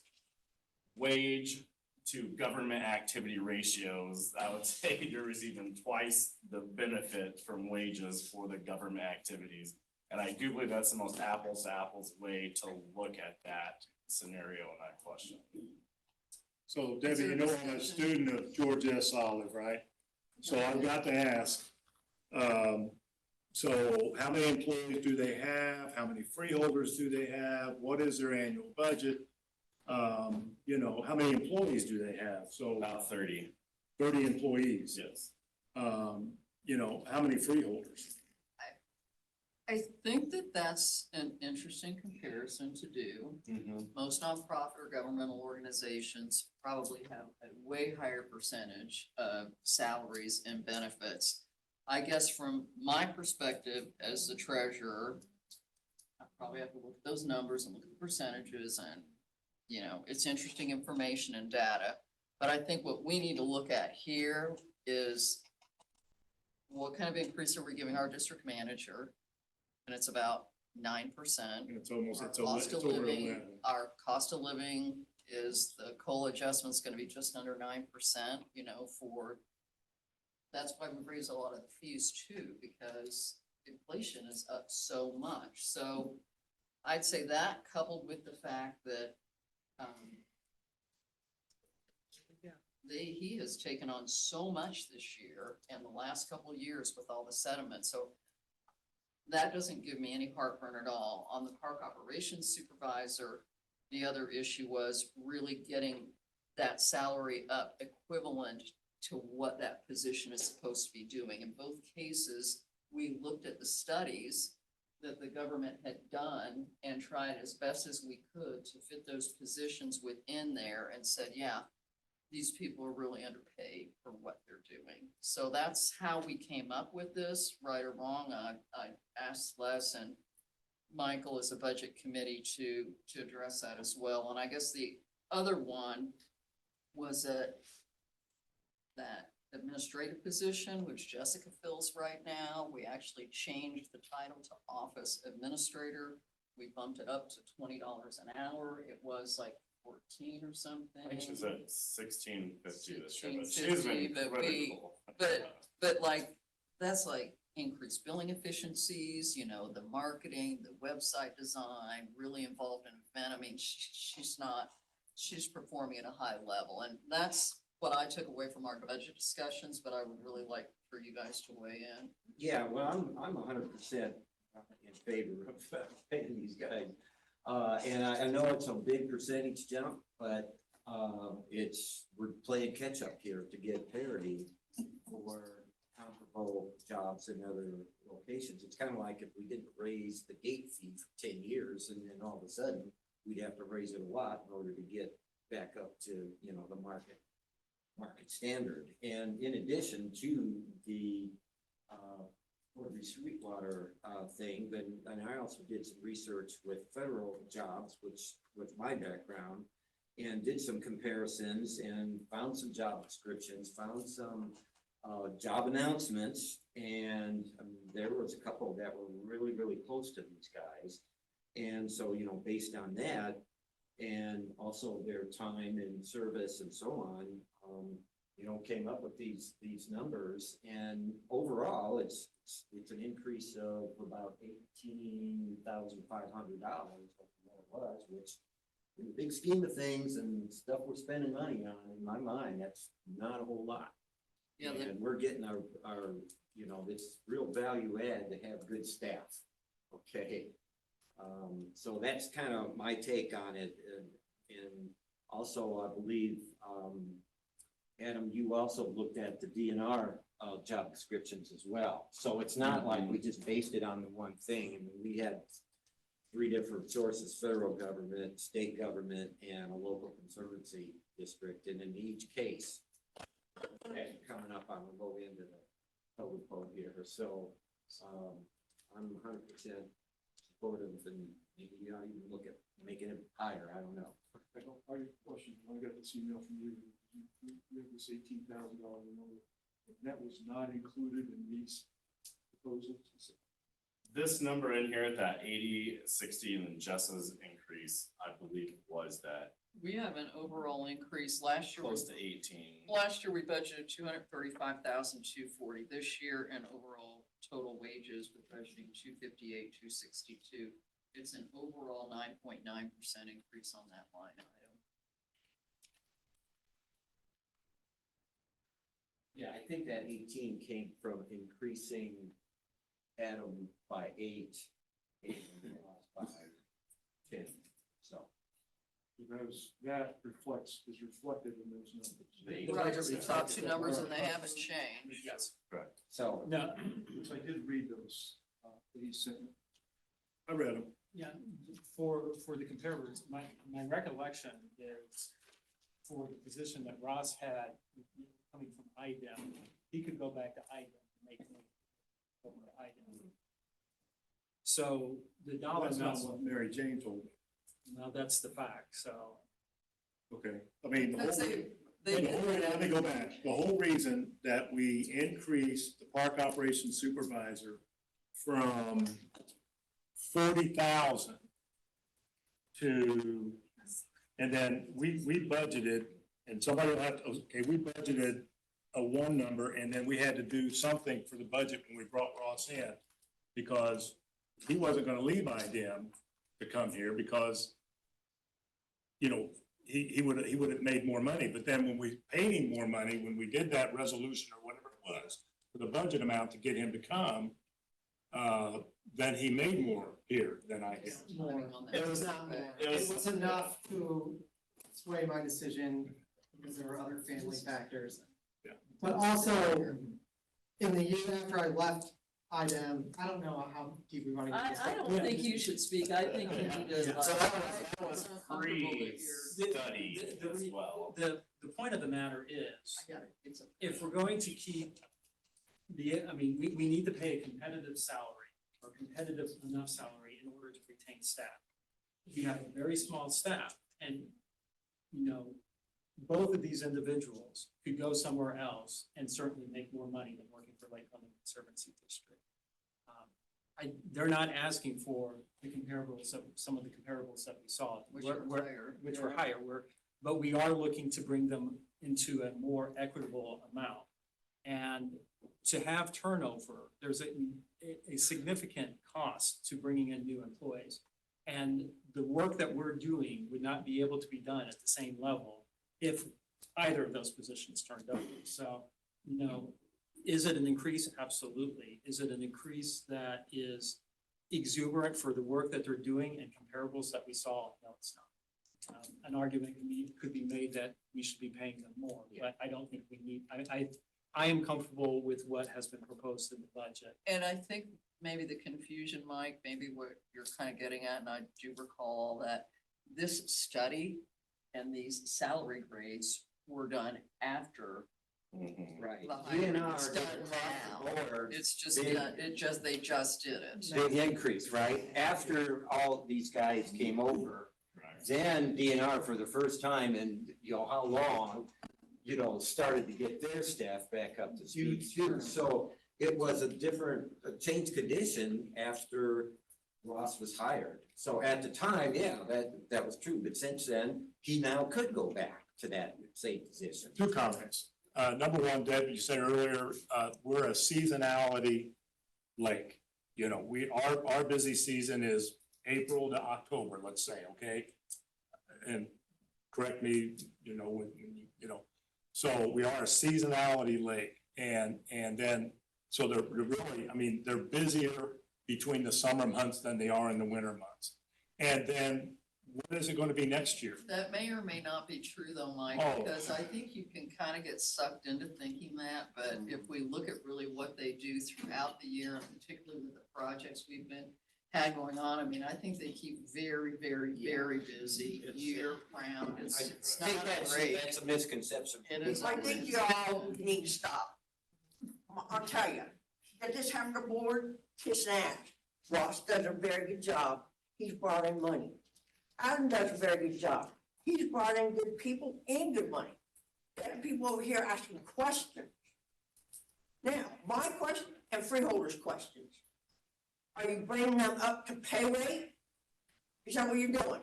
wage to government activity ratios, I would say you're receiving twice the benefit from wages for the government activities. And I do believe that's the most apples to apples way to look at that scenario and that question. So Debbie, you know, I'm a student of George S. Olive, right? So I've got to ask, so how many employees do they have? How many freeholders do they have? What is their annual budget? How many employees do they have? So About 30. 30 employees. Yes. How many freeholders? I think that that's an interesting comparison to do. Most nonprofit or governmental organizations probably have a way higher percentage of salaries and benefits. I guess from my perspective as the treasurer, I probably have to look at those numbers and look at the percentages and, it's interesting information and data. But I think what we need to look at here is what kind of increase are we giving our district manager? And it's about 9%. It's almost, Our it's cost of over living, 11. our cost of living is, the COLA adjustment's gonna be just under 9%, that's why we raise a lot of the fees too, because inflation is up so much. So I'd say that coupled with the fact that, he has taken on so much this year and the last couple of years with all the sediment, so that doesn't give me any heartburn at all. On the park operations supervisor, the other issue was really getting that salary up equivalent to what that position is supposed to be doing. In both cases, we looked at the studies that the government had done and tried as best as we could to fit those positions within there and said, yeah, these people are really underpaid for what they're doing. So that's how we came up with this, right or wrong. I asked Les and Michael as a budget committee to address that as well. And I guess the other one was that administrative position, which Jessica fills right now. We actually changed the title to office administrator. We bumped it up to $20 an hour. It was like 14 or something. I think she's at 16.50 this year, but she's $16.50, been critical. but like, that's like increased billing efficiencies, the marketing, the website design, really involved in event. I mean, she's performing at a high level, and that's what I took away from our budget discussions, but I would really like for you guys to weigh in. Yeah, well, I'm 100% in favor of paying these guys. And I know it's a big percentage jump, but, we're playing catch up here to get parity for comparable jobs in other locations. It's kind of like if we didn't raise the gate fee for 10 years and then all of a sudden we'd have to raise it a lot in order to get back up to, you know, the market standard. And in addition to the, Portland Sweetwater, thing, and I also did some research with federal jobs, which with my background, and did some comparisons and found some job descriptions, found some job announcements, and there was a couple that were really, really close to these guys. And so, you know, based on that, and also their time and service and so on, you know, came up with these numbers. And overall, it's an increase of about $18,500 what it was, which in the big scheme of things and stuff we're spending money on, in my mind, that's not a whole lot. Yeah, And we're getting our, you know, this real value add to have good staff, okay? So that's kind of my take on it, and also I believe, Adam, you also looked at the DNR, job descriptions as well. So it's not like we just based it on the one thing. I mean, we had 3 different sources: federal government, state government, and a local conservancy district. And in each case, coming up on the low end of the total code here. So, I'm 100% supportive, and maybe, you know, even look at making it higher. I don't know. I have a question. I got this email from you. You have this $18,000 number. That was not included in these proposals. This number in here, that 80, 60, and then Jess's increase, I believe was that we have an overall increase. Last year, close to 18. last year we budgeted 235,240. This year, and overall total wages, we're budgeting 258,262. It's an overall 9.9% increase on that line item. Yeah, I think that 18 came from increasing Adam by 8 and Ross by 10, so. Because that is reflected in those numbers. Right, we saw 2 numbers and they haven't changed. Yes. Correct. So, No, Which I did read those, that he sent me. I read them. yeah, for the comparables, my recollection is for the position that Ross had coming from IDEM, he could go back to IDEM and make money over to IDEM. So the dollar That's not amounts, what Mary Jane told me. well, that's the fact, so. Okay, I mean, the Because whole, let me go back. The whole reason that we increased the park operations supervisor from 40,000 to, and then we budgeted, and somebody will have to, okay, we budgeted a one number, and then we had to do something for the budget when we brought Ross in, because he wasn't gonna leave IDM to come here, because, you know, he would have made more money. But then when we paid him more money, when we did that resolution or whatever it was for the budget amount to get him to come, then he made more here than I did. It was not more. It was enough to sway my decision because there were other family factors. Yeah. But also, in the year after I left IDEM, I don't know how deep we want to get this. I don't think you should speak. I think you need to. So that was The- study the- as well. The point of the matter is, I get it. It's a. if we're going to keep I mean, we need to pay a competitive salary or competitive enough salary in order to retain staff. If you have a very small staff and, you know, both of these individuals could go somewhere else and certainly make more money than working for Lake London Conservancy District. They're not asking for the comparables of some of the comparables that we saw. Which are higher. Which were higher, but we are looking to bring them into a more equitable amount. And to have turnover, there's a significant cost to bringing in new employees. And the work that we're doing would not be able to be done at the same level if either of those positions turned over. So, you know, Is it an increase? Absolutely. Is it an increase that is exuberant for the work that they're doing and comparables that we saw? No, it's not. An argument could be made that we should be paying them more, but I don't think we need, I am comfortable with what has been proposed in the budget. And I think maybe the confusion, Mike, maybe what you're kind of getting at, and I do recall that this study and these salary grades were done after Right. the hiring DNR is done did across the now. board, It's just, big- they just did it. big increase, right? After all these guys came over, then DNR for the first time in, how long, started to get their staff back up to speed too. So it was a changed condition after Ross was hired. So at the time, yeah, that was true, but since then, he now could go back to that same position. Two comments. Number one, Deb, you said earlier, we're a seasonality lake. Our busy season is April to October, let's say, okay? And correct me, so we are a seasonality lake and then, so they're really, they're busier between the summer months than they are in the winter months. And then what is it gonna be next year? That may or may not be true though, Mike, Oh. because I think you can kind of get sucked into thinking that, but if we look at really what they do throughout the year, and particularly with the projects we've had going on, I think they keep very, very, very busy year round. I It's think not that's great. a misconception. It is. I think you all need to stop. I'll tell you, at this Hammer board, kiss and ass. Ross does a very good job. He's brought in money. Adam does a very good job. He's brought in good people and good money. There are people over here asking questions. Now, my question and freeholders' questions. Are you bringing them up to pay rate? Is that what you're doing?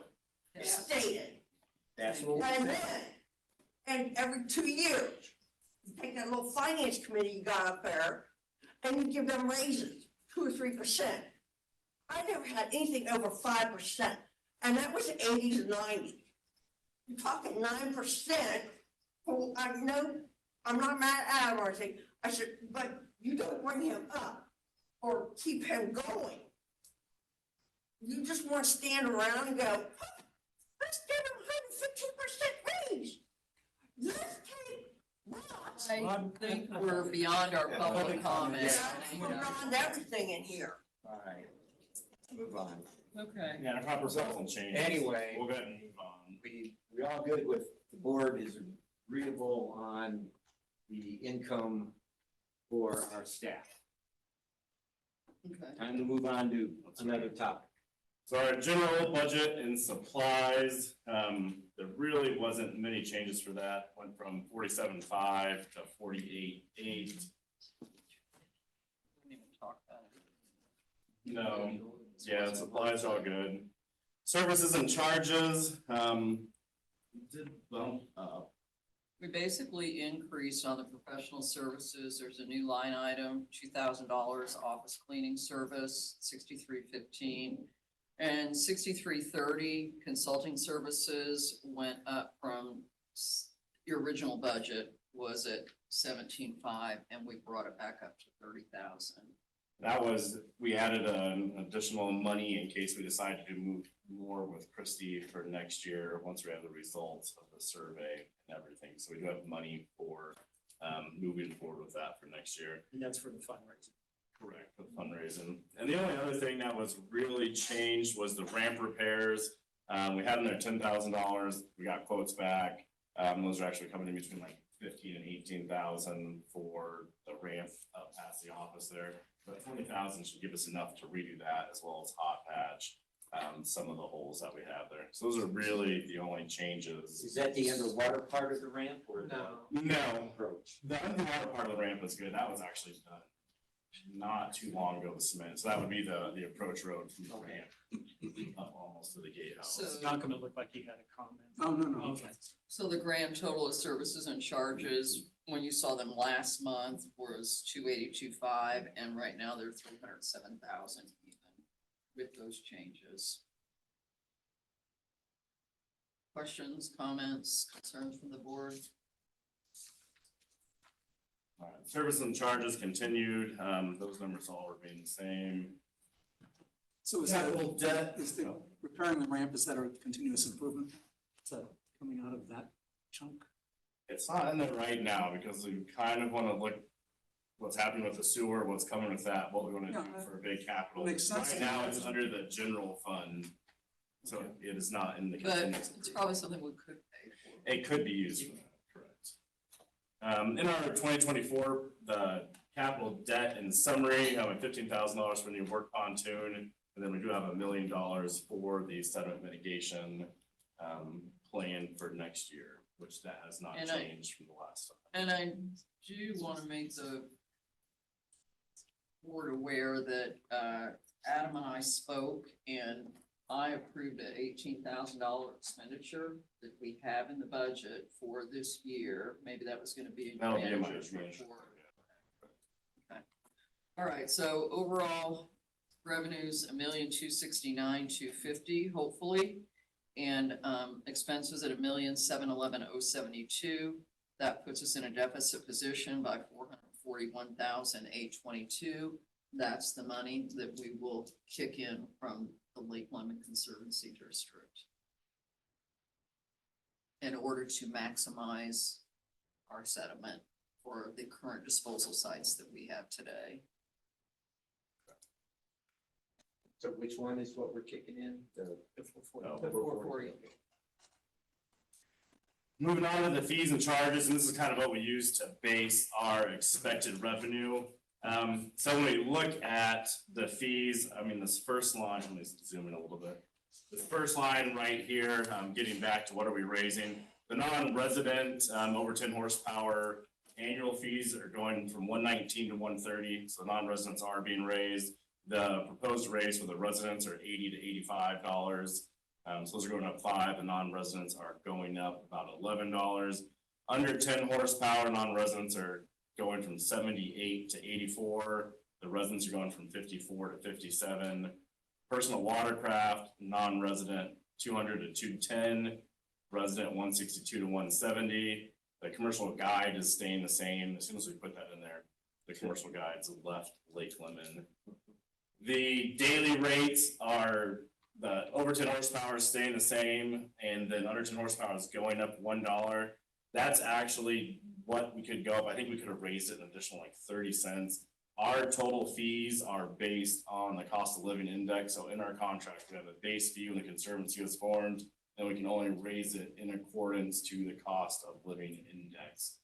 Yes. Stated. That's what And then, and every 2 years, you take that little finance committee you got up there, and you give them raises, 2 or 3%. I never had anything over 5%, and that was the 80s and 90s. You're talking 9%, well, I know, I'm not mad at Adam or anything, I said, but you don't bring him up or keep him going. You just want to stand around and go, let's give him 115% raise. Let's take Ross. I think we're beyond our public comments. We're beyond everything in here. All right, move on. Okay. Yeah, if our proposal changes. Anyway. We'll go ahead and move on. We all good with, the board is agreeable on the income for our staff. Okay. Time to move on to another topic. So our general budget and supplies, there really wasn't many changes for that. Went from 47.5 to 48.8. Didn't even talk about it. No, yeah, supplies are all good. Services and charges, did bump up. We basically increased on the professional services. There's a new line item, $2,000 office cleaning service, 6315. And 6330 consulting services went up from your original budget was at 17.5 and we brought it back up to 30,000. That was, we added an additional money in case we decided to move more with Christie for next year, once we have the results of the survey and everything. So we do have money for moving forward with that for next year. And that's for the fundraising. Correct, for fundraising. And the only other thing that was really changed was the ramp repairs. We had in there $10,000. We got quotes back. Those are actually coming in between like 15 and 18,000 for the ramp up past the office there. But 20,000 should give us enough to redo that as well as hot patch some of the holes that we have there. So those are really the only changes. Is that the underwater part of the ramp or the No, approach? the underwater part of the ramp was good. That was actually done not too long ago with cement. So that would be the approach road from the ramp up almost to the gatehouse. So- Malcolm, it looked like he had a comment. Oh, no. Okay. So the grand total of services and charges, when you saw them last month, was 282.5, and right now they're 307,000 even with those changes. Questions, comments, concerns from the board? Service and charges continued, those numbers all remain the same. So is that, Capital debt, is the repairing the ramp, is that a continuous improvement? Is that coming out of that chunk? it's not in there right now because we kind of wanna look what's happening with the sewer, what's coming with that, what we wanna do Yeah, for a big capital. makes sense. Right now, it's under the general fund, so it is not in the But contingency. it's probably something we could pay for. It could be used for that, correct. In our 2024, the capital debt in summary, $15,000 for new work pontoon. And then we do have $1 million for the sediment mitigation, plan for next year, which that has not And changed from the last time. And I do wanna make the board aware that, Adam and I spoke and I approved an $18,000 expenditure that we have in the budget for this year. Maybe that was gonna be in your That'll be in my manager's manager's report. Okay. All right, so overall revenues, 1,269,250, hopefully. And, expenses at 1,711,072. That puts us in a deficit position by 441,822. That's the money that we will kick in from the Lake Lemon Conservancy District in order to maximize our sediment for the current disposal sites that we have today. So which one is what we're kicking in? The 440. Moving on to the fees and charges, and this is kind of what we use to base our expected revenue. So when we look at the fees, I mean, this first line, let me zoom in a little bit. This first line right here, getting back to what are we raising? The non-resident, over 10 horsepower annual fees are going from 119 to 130, so non-residents are being raised. The proposed raise for the residents are $80 to $85. So those are going up 5, the non-residents are going up about $11. Under 10 horsepower, non-residents are going from 78 to 84. The residents are going from 54 to 57. Personal watercraft, non-resident 200 to 210, resident 162 to 170. The commercial guide is staying the same. As soon as we put that in there, the commercial guides left Lake Lemon. The daily rates are the over 10 horsepower is staying the same, and then under 10 horsepower is going up $1. That's actually what we could go up. I think we could have raised it an additional like 30 cents. Our total fees are based on the cost of living index. So in our contract, we have a base fee when the conservancy was formed, and we can only raise it in accordance to the cost of living index.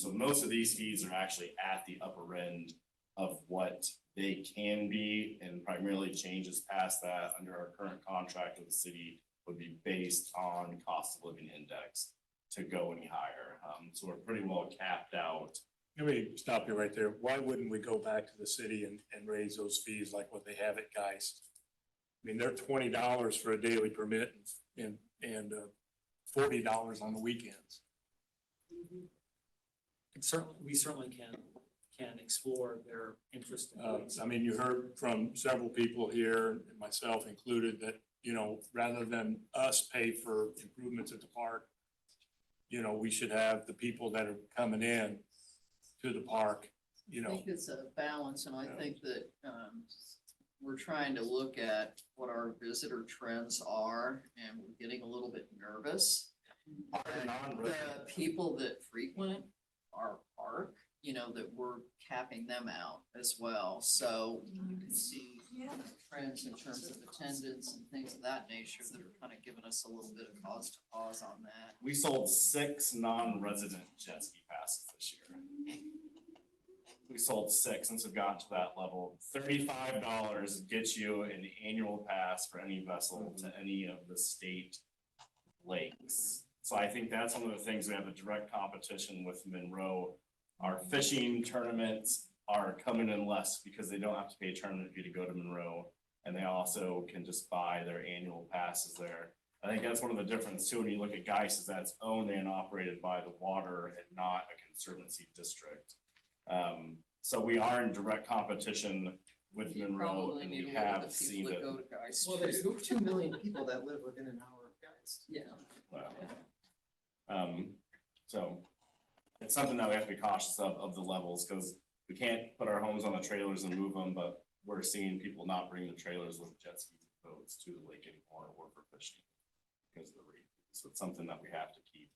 So most of these fees are actually at the upper end of what they can be, and primarily changes past that under our current contract with the city would be based on cost of living index to go any higher. So we're pretty well capped out. Let me stop you right there. Why wouldn't we go back to the city and raise those fees like what they have at Geist? I mean, they're $20 for a daily permit and $40 on the weekends. We certainly can explore their interest in doing so. I mean, you heard from several people here, and myself included, that, you know, rather than us pay for improvements at the park, you know, we should have the people that are coming in to the park, you I know. think it's a balance, and I think that, we're trying to look at what our visitor trends are, and we're getting a little bit nervous. The people that frequent our park, you know, that we're capping them out as well, so you can see trends in terms of attendance and things of that nature that are kind of giving us a little bit of cause to pause on that. We sold 6 non-resident jet ski passes this year. We sold 6 since we've gotten to that level. $35 gets you an annual pass for any vessel to any of the state lakes. So I think that's one of the things, we have a direct competition with Monroe. Our fishing tournaments are coming in less because they don't have to pay a tournament fee to go to Monroe. And they also can just buy their annual passes there. I think that's one of the differences too, when you look at Geist, is that's owned and operated by the water and not a conservancy district. So we are in direct competition with You Monroe, probably and need we to look at have the seen people that it. go to Geist. Well, there's 2 million people that live within an hour of Geist. Yeah. Well, so it's something that we have to be cautious of the levels, because we can't put our homes on the trailers and move them, but we're seeing people not bring the trailers with jet skis and boats to the lake anymore or for fishing because of the rate. So it's something that we have to keep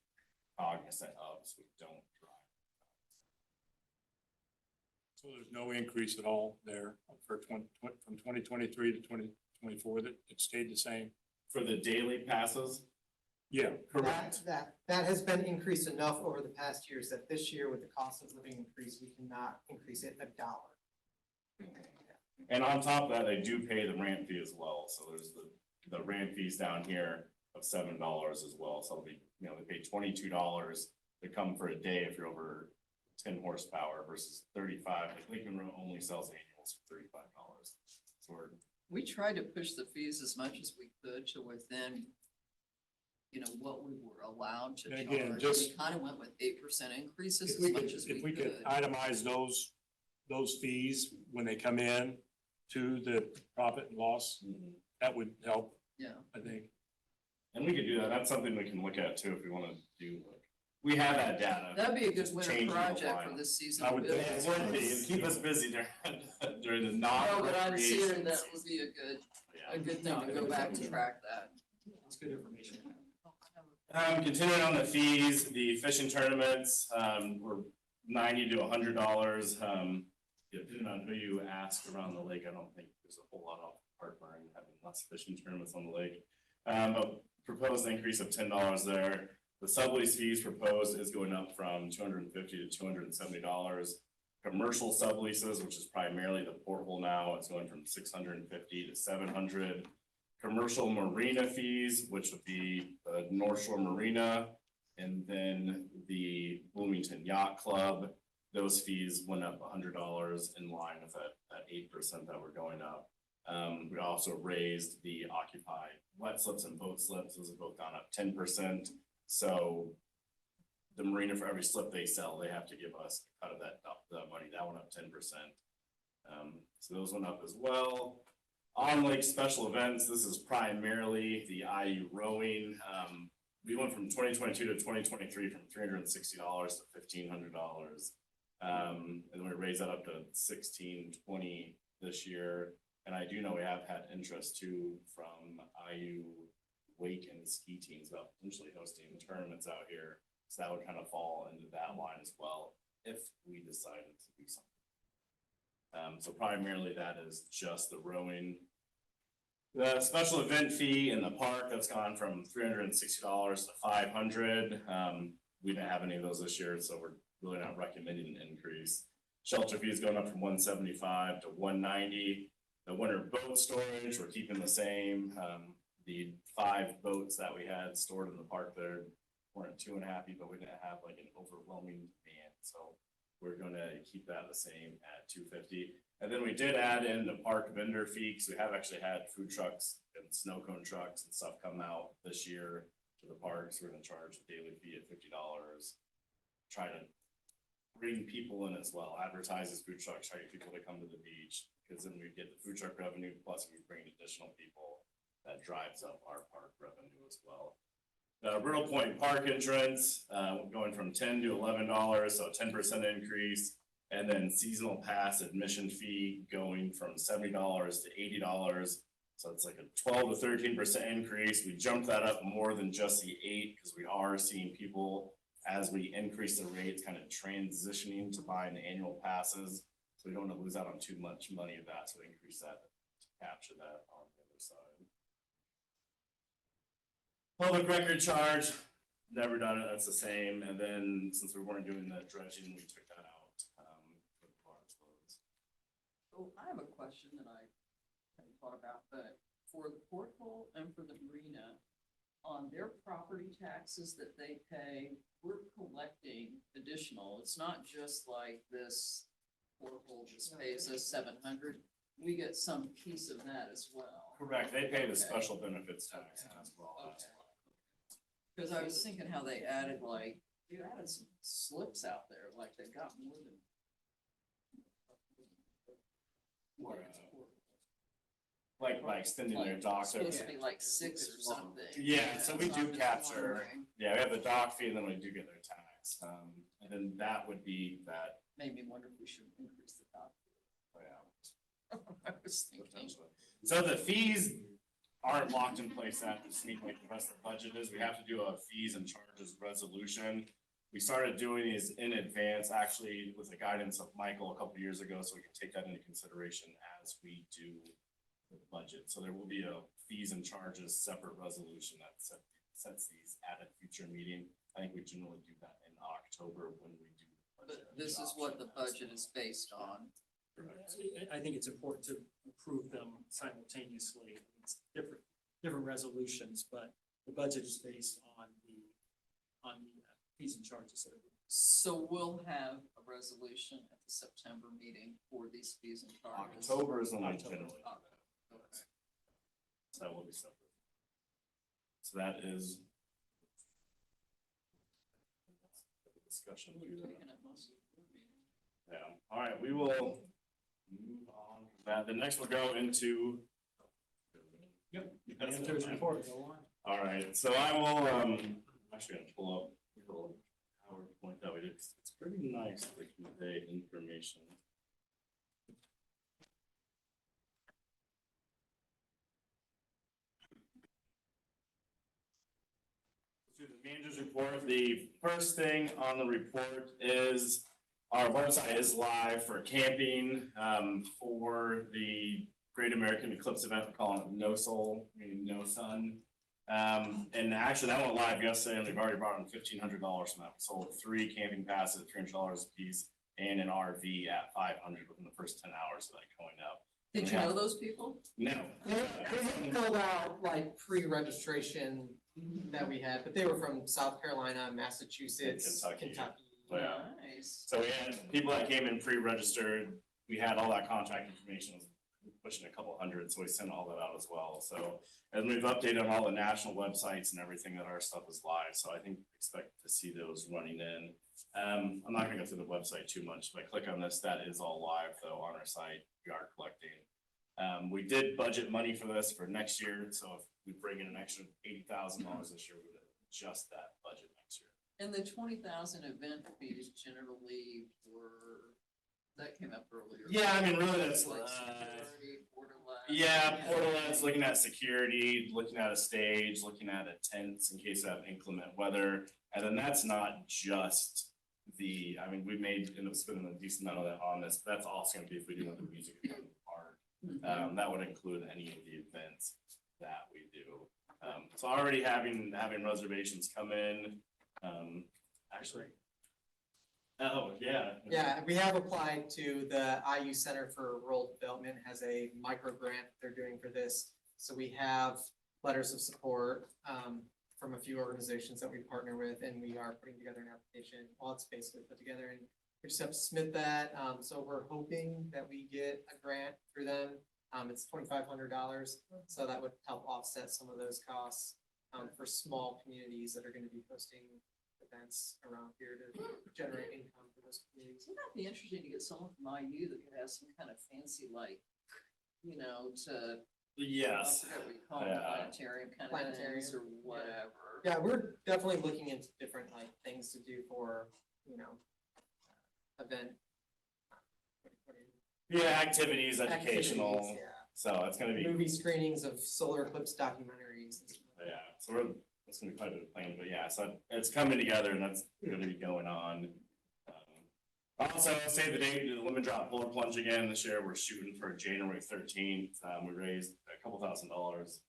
cognizant of, so we don't drive. So there's no increase at all there for from 2023 to 2024, that it stayed the same? For the daily passes, Yeah, correct. That has been increased enough over the past years that this year with the cost of living increase, we cannot increase it $1. And on top of that, they do pay the ramp fee as well, so there's the ramp fees down here of $7 as well, so it'll be, you know, they pay $22 to come for a day if you're over 10 horsepower versus 35, like Lincoln Road only sells annuals for $35. So We tried to push the fees as much as we could to within, what we were allowed to And again, charge. just- We kind of went with 8% increases if as we much could, as if we we could could. itemize those fees when they come in to the profit and loss, that would help, Yeah. I think. and we could do that, that's something we can look at too, if we wanna do, like, we have that data. That'd be a good winter Changing the project for line. this season. I would think It would be, it'd keep us busy during the No, non. but I'm seeing recreation that season. would be a good Yeah. thing to go back to track that. That's good information. Continuing on the fees, the fishing tournaments, were $90 to $100. Depending on who you ask around the lake, I don't think there's a whole lot of heartburn having lots of fishing tournaments on the lake. But proposed increase of $10 there. The sublease fees proposed is going up from $250 to $270. Commercial subleases, which is primarily the porthole now, it's going from $650 to $700. Commercial marina fees, which would be the North Shore Marina, and then the Bloomington Yacht Club. Those fees went up $100 in line with that 8% that we're going up. We also raised the occupied wet slips and boat slips, those have both gone up 10%. So the marina, for every slip they sell, they have to give us a cut of that money, that went up 10%. So those went up as well. On lake special events, this is primarily the IU rowing. We went from 2022 to 2023 from $360 to $1,500. And then we raised that up to $1,620 this year. And I do know we have had interest too from IU wake and ski teams about potentially hosting tournaments out here. So that would kind of fall into that line as well, if we decided to do something. So primarily that is just the rowing. The special event fee in the park, that's gone from $360 to $500. We didn't have any of those this year, so we're really not recommending an increase. Shelter fee is going up from $175 to $190. The winter boat storage, we're keeping the same. The 5 boats that we had stored in the park there weren't too unhappy, but we didn't have like an overwhelming demand, so we're gonna keep that the same at $250. And then we did add in the park vendor fee, because we have actually had food trucks and snow cone trucks and stuff come out this year to the parks. We're gonna charge a daily fee at $50. Try to bring people in as well, advertise as food trucks, try to get people to come to the beach, because then we get the food truck revenue, plus we bring additional people. That drives up our park revenue as well. Riddle Point Park entrance, going from $10 to $11, so a 10% increase. And then seasonal pass admission fee going from $70 to $80. So it's like a 12 to 13% increase. We jumped that up more than just the 8, because we are seeing people, as we increase the rates, kind of transitioning to buying the annual passes. So we don't want to lose out on too much money of that, so we increase that to capture that on the other side. Public record charge, never done it, that's the same. And then since we weren't doing the dredging, we took that out. For the parks loads. So I have a question that I haven't thought about, but for the porthole and for the marina, on their property taxes that they pay, we're collecting additional. It's not just like this porthole just pays us $700. We get some piece of that as well. Correct, they pay the Okay. special benefits tax as well. Okay. Cause I was thinking how they added some slips out there, like they got more than. Like by extending their dock. It's supposed to be like 6 or something. Yeah, so we So I'm do just capture, wondering. yeah, we have the dock fee and then we do get their tax. tax. And then that would be that, Made me wonder if we should increase the top. I was thinking. potentially. So the fees aren't locked in place at the same like the rest of the budget is. We have to do a fees and charges resolution. We started doing these in advance, actually, with the guidance of Michael a couple years ago, so we can take that into consideration as we do the budget. So there will be a fees and charges separate resolution that sets these at a future meeting. I think we generally do that in October when we do. the budget But this is what the adoption. budget is based on. I think it's important to approve them simultaneously. It's different resolutions, but the budget is based on the fees and charges. So we'll have a resolution at the September meeting for these fees and charges. October is when I October. generally. So that will be separate. So that is. Discussion. We've taken up most of the meeting. Yeah, all right, we will move on. from that. The next we'll go into. Yep. That's Manager's fine. report, go on. All right, so I will, I'm actually gonna pull up the little PowerPoint that we did. It's pretty nice to convey information. To the manager's report, the first thing on the report is our website is live for camping, for the Great American Eclipse event. We're calling it No Soul, meaning no sun. And actually that went live yesterday and we've already brought in $1,500 from that. We sold 3 camping passes at $300 a piece and an RV at $500 within the first 10 hours of that going up. Did you know those people? No. They filled out like pre-registration that we had, but they were from South Carolina, Massachusetts, Kentucky. Kentucky. Yeah. Nice. So we had people that came in pre-registered, we had all that contact information, pushing a couple hundred, so we sent all that out as well, so. And we've updated on all the national websites and everything that our stuff is live, so I think expect to see those running in. I'm not gonna go through the website too much, but click on this, that is all live though on our site, we are collecting. We did budget money for this for next year, so if we bring in an extra $80,000 this year, we're gonna adjust that budget next year. And the 20,000 event fees generally were, that came up earlier. Yeah, I mean, really, that's, Like security, borderline. yeah, portalets, looking at security, looking at a stage, looking at a tent in case of inclement weather. And then that's not just the, I mean, we made, end up spending a decent amount of that on this, but that's also gonna be if we do the music part. That would include any of the events that we do. So already having reservations come in, actually. Oh, yeah. Yeah, we have applied to the IU Center for Rural Development, has a micro grant they're doing for this. So we have letters of support from a few organizations that we partner with, and we are putting together an application. Well, it's basically put together, and we just have to submit that. So we're hoping that we get a grant through them. It's $2,500, so that would help offset some of those costs for small communities that are gonna be hosting events around here to generate income for those communities. Wouldn't that be interesting to get someone from IU that could have some kind of fancy, like, you know, to. Yes. I forget what you call it, Yeah. planetarium kind of things Planetarium, or whatever. Yeah, we're definitely looking into different like things to do for, you know, event. Yeah, activities, educational, activities, yeah. so it's gonna be, Movie screenings of solar eclipse documentaries. And stuff. yeah, so we're, it's gonna be quite a bit of planning, but yeah, so it's coming together and that's gonna be going on. Also, save the date, do the lemon drop polar plunge again this year, we're shooting for January 13th, we raised a couple $1,000s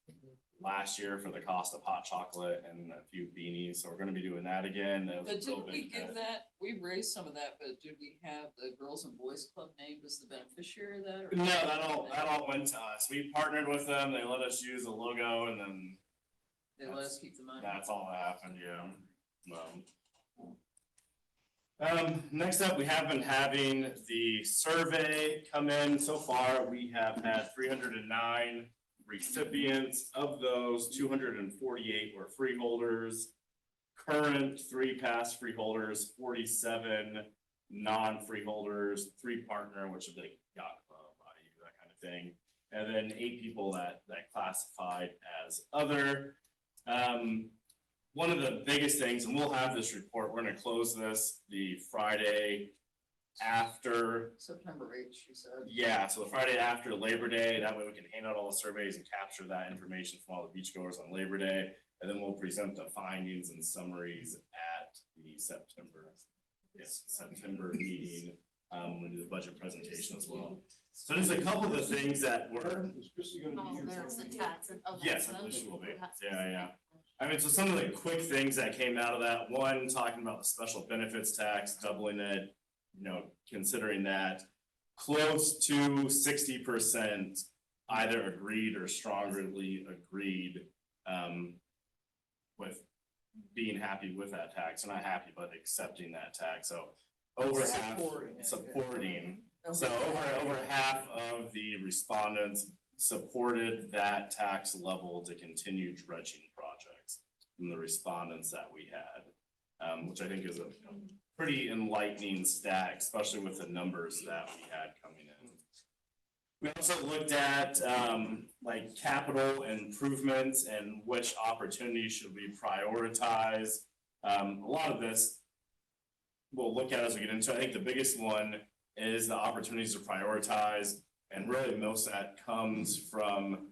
last year for the cost of hot chocolate and a few beanies, so we're gonna be doing that again. That was But a little didn't we bit, give that, we raised some of that, but did we have the Girls and Boys Club named as the beneficiary of that? or- No, that all went to us. We partnered with them. They let us use the logo and then They let us keep the money. that's all that happened, yeah. Next up, we have been having the survey come in. So far, we have had 309 recipients. Of those, 248 were freeholders. Current 3 past freeholders, 47 non-freeholders, 3 partner, which is like yacht club, that kind of thing. And then 8 people that classified as other. one of the biggest things, and we'll have this report, we're gonna close this the Friday after, September 8th, she said. yeah, so the Friday after Labor Day, that way we can hand out all the surveys and capture that information from all the beachgoers on Labor Day. And then we'll present the findings and summaries at the September meeting, when we do the budget presentation as well. So there's a couple of the things that were, yes, I believe she will be, yeah. I mean, so some of the quick things that came out of that, one, talking about the special benefits tax, doubling it, you know, considering that close to 60% either agreed or strongly agreed, with being happy with that tax, not happy, but accepting that tax, so over half supporting. So over half of the respondents supported that tax level to continue dredging projects from the respondents that we had, which I think is a pretty enlightening stat, especially with the numbers that we had coming in. We also looked at like capital improvements and which opportunities should we prioritize. A lot of this we'll look at as we get into. I think the biggest one is the opportunities to prioritize, and really most of that comes from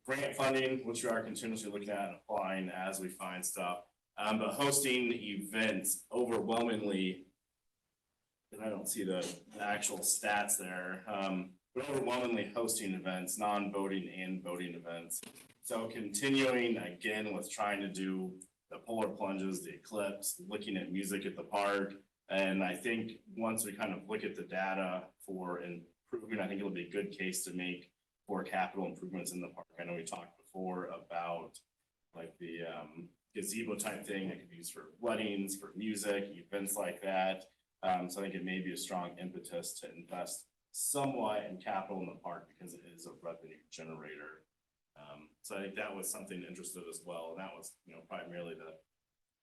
grant funding, which we are continuously looking at and applying as we find stuff. But hosting events overwhelmingly, and I don't see the actual stats there, but overwhelmingly hosting events, non-voting and voting events. So continuing again with trying to do the polar plunges, the eclipse, looking at music at the park. And I think once we kind of look at the data for improvement, I think it'll be a good case to make for capital improvements in the park. I know we talked before about like the gazebo type thing that could be used for weddings, for music, events like that. So I think it may be a strong impetus to invest somewhat in capital in the park because it is a revenue generator. So I think that was something interested as well. And that was, you know, primarily the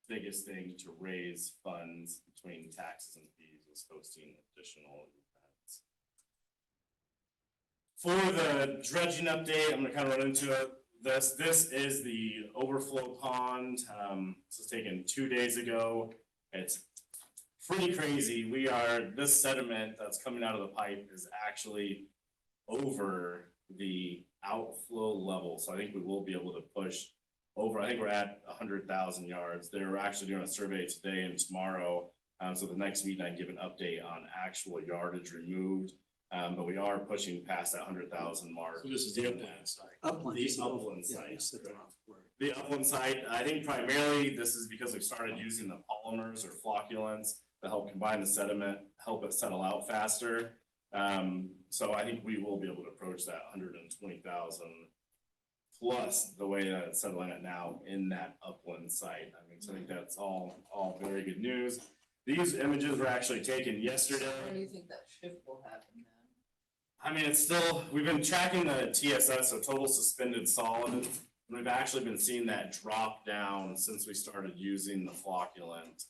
biggest thing to raise funds between taxes and fees was hosting additional events. For the dredging update, I'm gonna kind of run into it. This is the overflow pond. This was taken 2 days ago. It's pretty crazy. This sediment that's coming out of the pipe is actually over the outflow level. So I think we will be able to push over. I think we're at 100,000 yards. They're actually doing a survey today and tomorrow. So the next meeting I can give an update on actual yardage removed. But we are pushing past that 100,000 mark. So this is the upland site. Upland. The upland Yeah, site. you said the wrong word. The upland site, I think primarily this is because we've started using the polymers or flocculants to help combine the sediment, help it settle out faster. So I think we will be able to approach that 120,000 plus the way that it's settling it now in that upland site. I mean, so I think that's all very good news. These images were actually taken yesterday. When do you think that shift will happen then? I mean, it's still, we've been tracking the TSS, so total suspended solids. And we've actually been seeing that drop down since we started using the flocculant.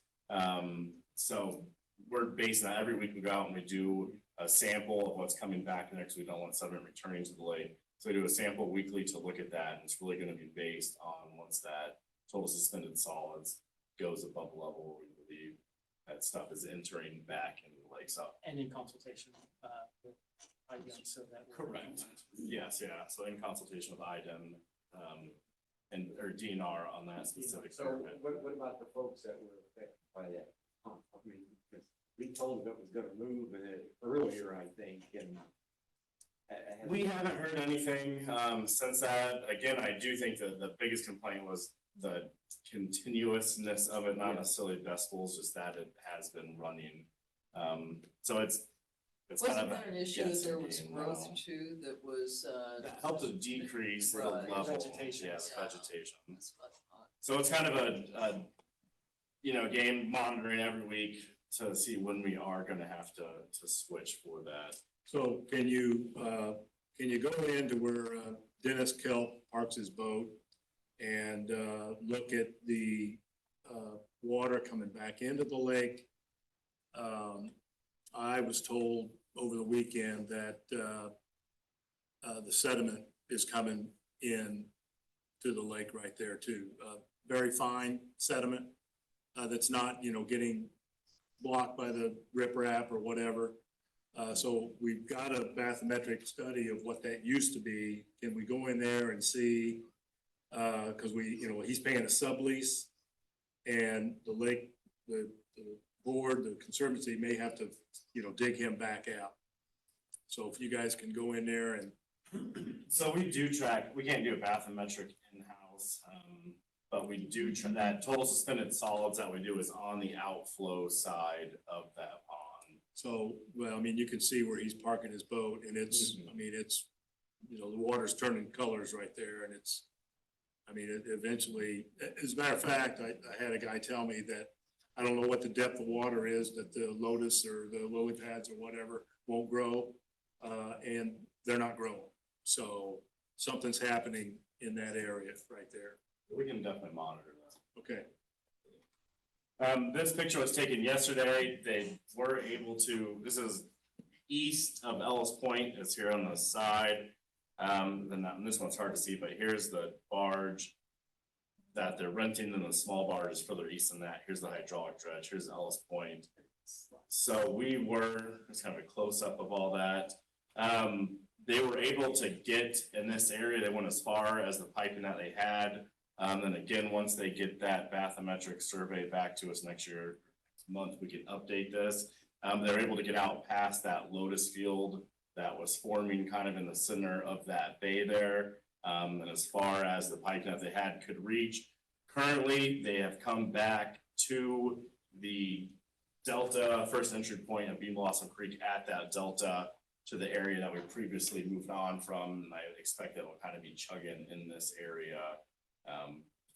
So we're basing that every week we go out and we do a sample of what's coming back next week. We don't want sediment returning to the lake. So we do a sample weekly to look at that. And it's really going to be based on once that total suspended solids goes above the level where we believe that stuff is entering back into the lake. So And in consultation, with IDM, so that. correct. Yes, yeah. So in consultation with IDEM, and or DNR on that specific. So what about the folks that were affected by that pump? I mean, because we told them it was gonna move earlier, I think, and. We haven't heard anything since that. Again, I do think that the biggest complaint was the continuousness of it, not necessarily decibels, just that it has been running. So it's kind Wasn't of. there an issue that there was growth too that was, That helped to decrease the Right. level. Vegetation. Yes, vegetation. that's what I thought. So it's kind of a game monitoring every week to see when we are gonna have to switch for that. So can you go into where Dennis Kelp parks his boat and look at the water coming back into the lake? I was told over the weekend that the sediment is coming in to the lake right there too. Very fine sediment, that's not, getting blocked by the riprap or whatever. So we've got a bathymetric study of what that used to be. Can we go in there and see? Cause he's paying a sublease and the lake, the board, the conservancy may have to, dig him back out. So if you guys can go in there and, So we do track, we can't do a bathymetric in-house, but we do, that total suspended solids that we do is on the outflow side of that pond. so, well, I mean, you can see where he's parking his boat and it's, I mean, it's, the water's turning colors right there and it's, I mean, it eventually, as a matter of fact, I had a guy tell me that I don't know what the depth of water is, that the lotus or the lily pads or whatever won't grow, and they're not growing. So something's happening in that area right there. We can definitely monitor that. Okay. This picture was taken yesterday. They were able to, this is east of Ellis Point, it's here on the side. Then this one's hard to see, but here's the barge that they're renting, and the small barge is further east than that. Here's the hydraulic dredge, here's Ellis Point. So it's kind of a close-up of all that. They were able to get in this area, they went as far as the piping that they had. Then again, once they get that bathymetric survey back to us next month, we can update this. They're able to get out past that lotus field that was forming kind of in the center of that bay there. And as far as the pipe that they had could reach, currently they have come back to the delta, first entry point of Bean Blossom Creek at that delta to the area that we previously moved on from. And I expect that will kind of be chugging in this area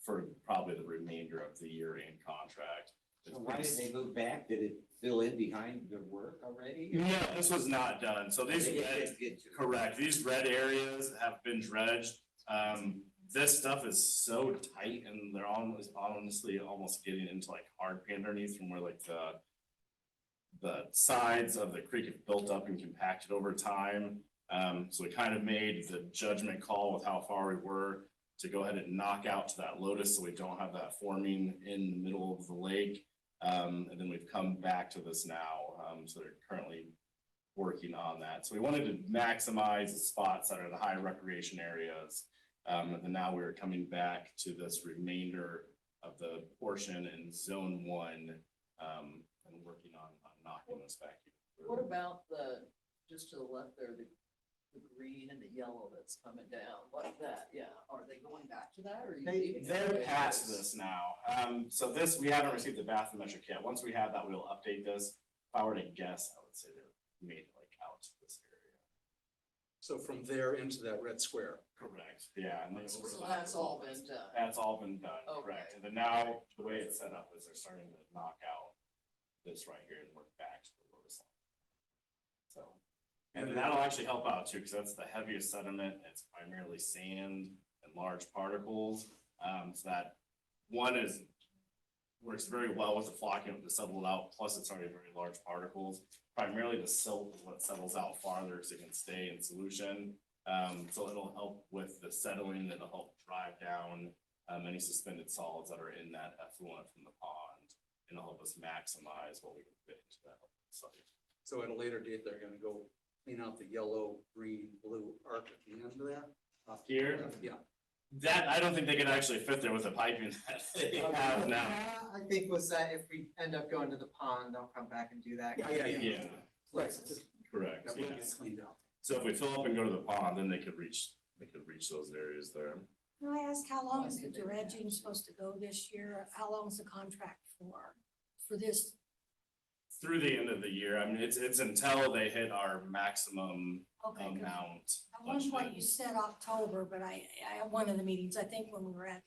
for probably the remainder of the year-end contract. So why did they move back? Did it fill in behind their work already? No, this was not done. So these, correct, these red areas have been dredged. This stuff is so tight and they're honestly almost getting into like hard pan underneath from where like the sides of the creek have built up and compacted over time. So we kind of made the judgment call with how far we were to go ahead and knock out to that lotus so we don't have that forming in the middle of the lake. And then we've come back to this now. So they're currently working on that. So we wanted to maximize the spots that are the high recreation areas. And then now we're coming back to this remainder of the portion in zone 1 and working on knocking this back. What about just to the left there, the green and the yellow that's coming down, what's that? Yeah, are they going back to that or are you leaving? They're past this now. So this, we haven't received the bathymetric yet. Once we have that, we'll update this. If I were to guess, I would say they're made like out to this area. So from there into that red square. Correct, yeah. And So that's all been done. That's all been done, correct. And then now, the way it's set up is they're starting to knock out this right here and work back to the lotus line. So, and then that'll actually help out too, because that's the heaviest sediment. It's primarily sand and large particles. So that one works very well with the flocking of the settled out, plus it's already very large particles. Primarily the silt is what settles out farther because it can stay in solution. So it'll help with the settling, it'll help drive down any suspended solids that are in that effluent from the pond. And it'll help us maximize what we can fit into that site. So at a later date, they're gonna go clean out the yellow, green, blue arc at the end of that? Here? Yeah. That, I don't think they can actually fit there with the piping that they have now. I think was that if we end up going to the pond, they'll come back and do that. Yeah, Right. correct. That Yeah. one gets cleaned out. So if we fill up and go to the pond, then they could reach those areas there. Can I ask how long is the dredging supposed to go this year? How long is the contract for this? Through the end of the year, I mean, it's until they hit our maximum Okay, 'cause amount. at one point you said October, but I at one of the meetings, I think when we were at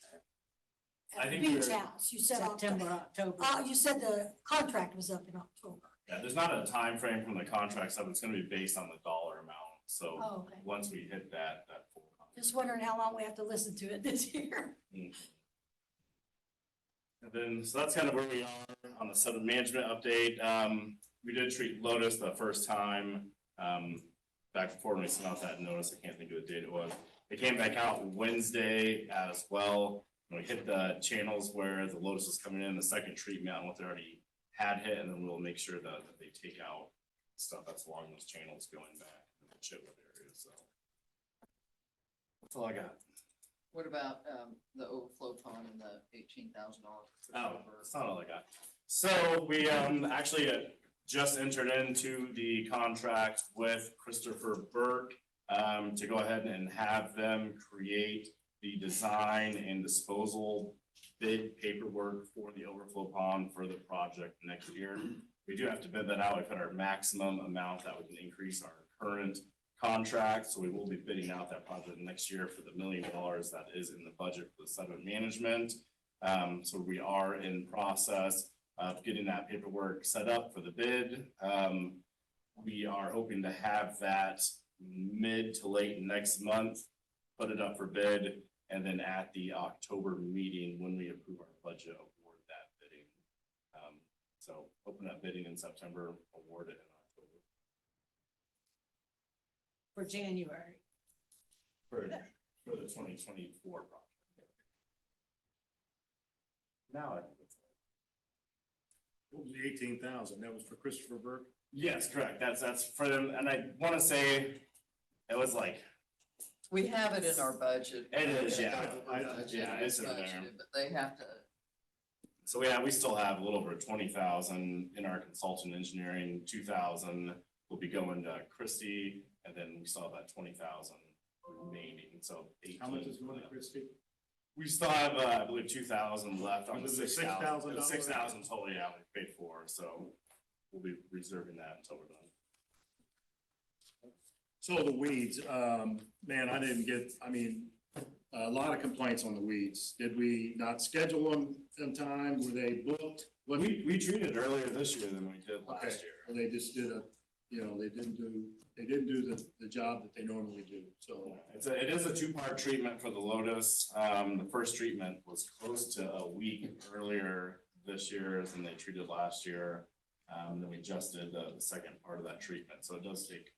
I the think beach we're- house, you said September, October. October. You said the contract was up in October. Yeah, there's not a time frame from the contract stuff, it's gonna be based on the dollar amount, so Oh, okay. once we hit that full. Just wondering how long we have to listen to it this year. And then, so that's kind of where we are on the sediment management update. We did treat Lotus the first time, back before when we sent out that notice, I can't think of the date it was. It came back out Wednesday as well. We hit the channels where the Lotus is coming in, the second treatment on what they already had hit, and then we'll make sure that they take out stuff that's along those channels going back in the Chitwood area, so. That's all I got. What about, the overflow pond and the $18,000? Oh, that's not all I got. So we actually just entered into the contract with Christopher Burke to go ahead and have them create the design and disposal bid paperwork for the overflow pond for the project next year. We do have to bid that out. We've got our maximum amount that we can increase our current contract, so we will be bidding out that project next year for the $1 million that is in the budget for the sediment management. So we are in process of getting that paperwork set up for the bid. We are hoping to have that mid to late next month, put it up for bid, and then at the October meeting, when we approve our budget, award that bidding. So open up bidding in September, award it in October. For January. For the 2024 project. Now, I think it's. What was the 18,000? That was for Christopher Burke? Yes, correct. That's for them, and I wanna say it was like, We have it in our budget. it is, yeah. Budget, Yeah, it's in there. budgeted, but they have to, So we still have a little over 20,000 in our consultant engineering, 2,000 will be going to Christie, and then we still have that 20,000 remaining, so 18. How much is going to Christie? We still have, I believe, 2,000 left on the Was it the 6,000. $6,000? 6,000 total, yeah, we paid for, so we'll be reserving that until we're done. So the weeds, man, I didn't get, I mean, a lot of complaints on the weeds. Did we not schedule them in time? Were they booked? What, We treated earlier this year than we did okay, last year. or they just did they didn't do the job that they normally do, so. It is a two-part treatment for the Lotus. The first treatment was close to a week earlier this year than they treated last year. Then we just did the second part of that treatment, so it does take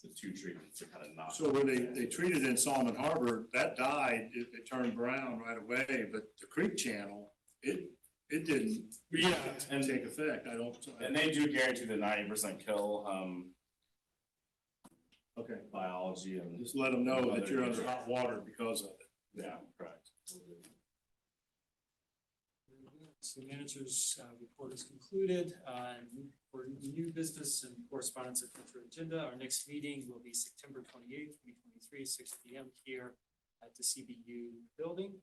the two treatments to kind of knock. So when they treated in Solomon Harbor, that died, it turned brown right away, but the creek channel, it didn't. Yeah, and Take effect, And they do guarantee the 90% kill, okay, biology and. just let them know that you're under hot water because of it. Yeah, correct. So the manager's report is concluded. For new business and correspondence of future agenda, our next meeting will be September 28th, 2023, 6 p.m. here at the CBU building.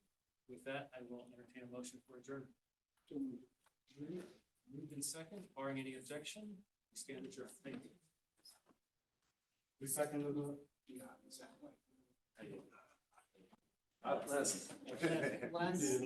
With that, I will entertain a motion for adjournment. Moved in second, barring any objection, we stand adjourned. Thank you. We seconded it? Yeah, exactly. Listen. Last.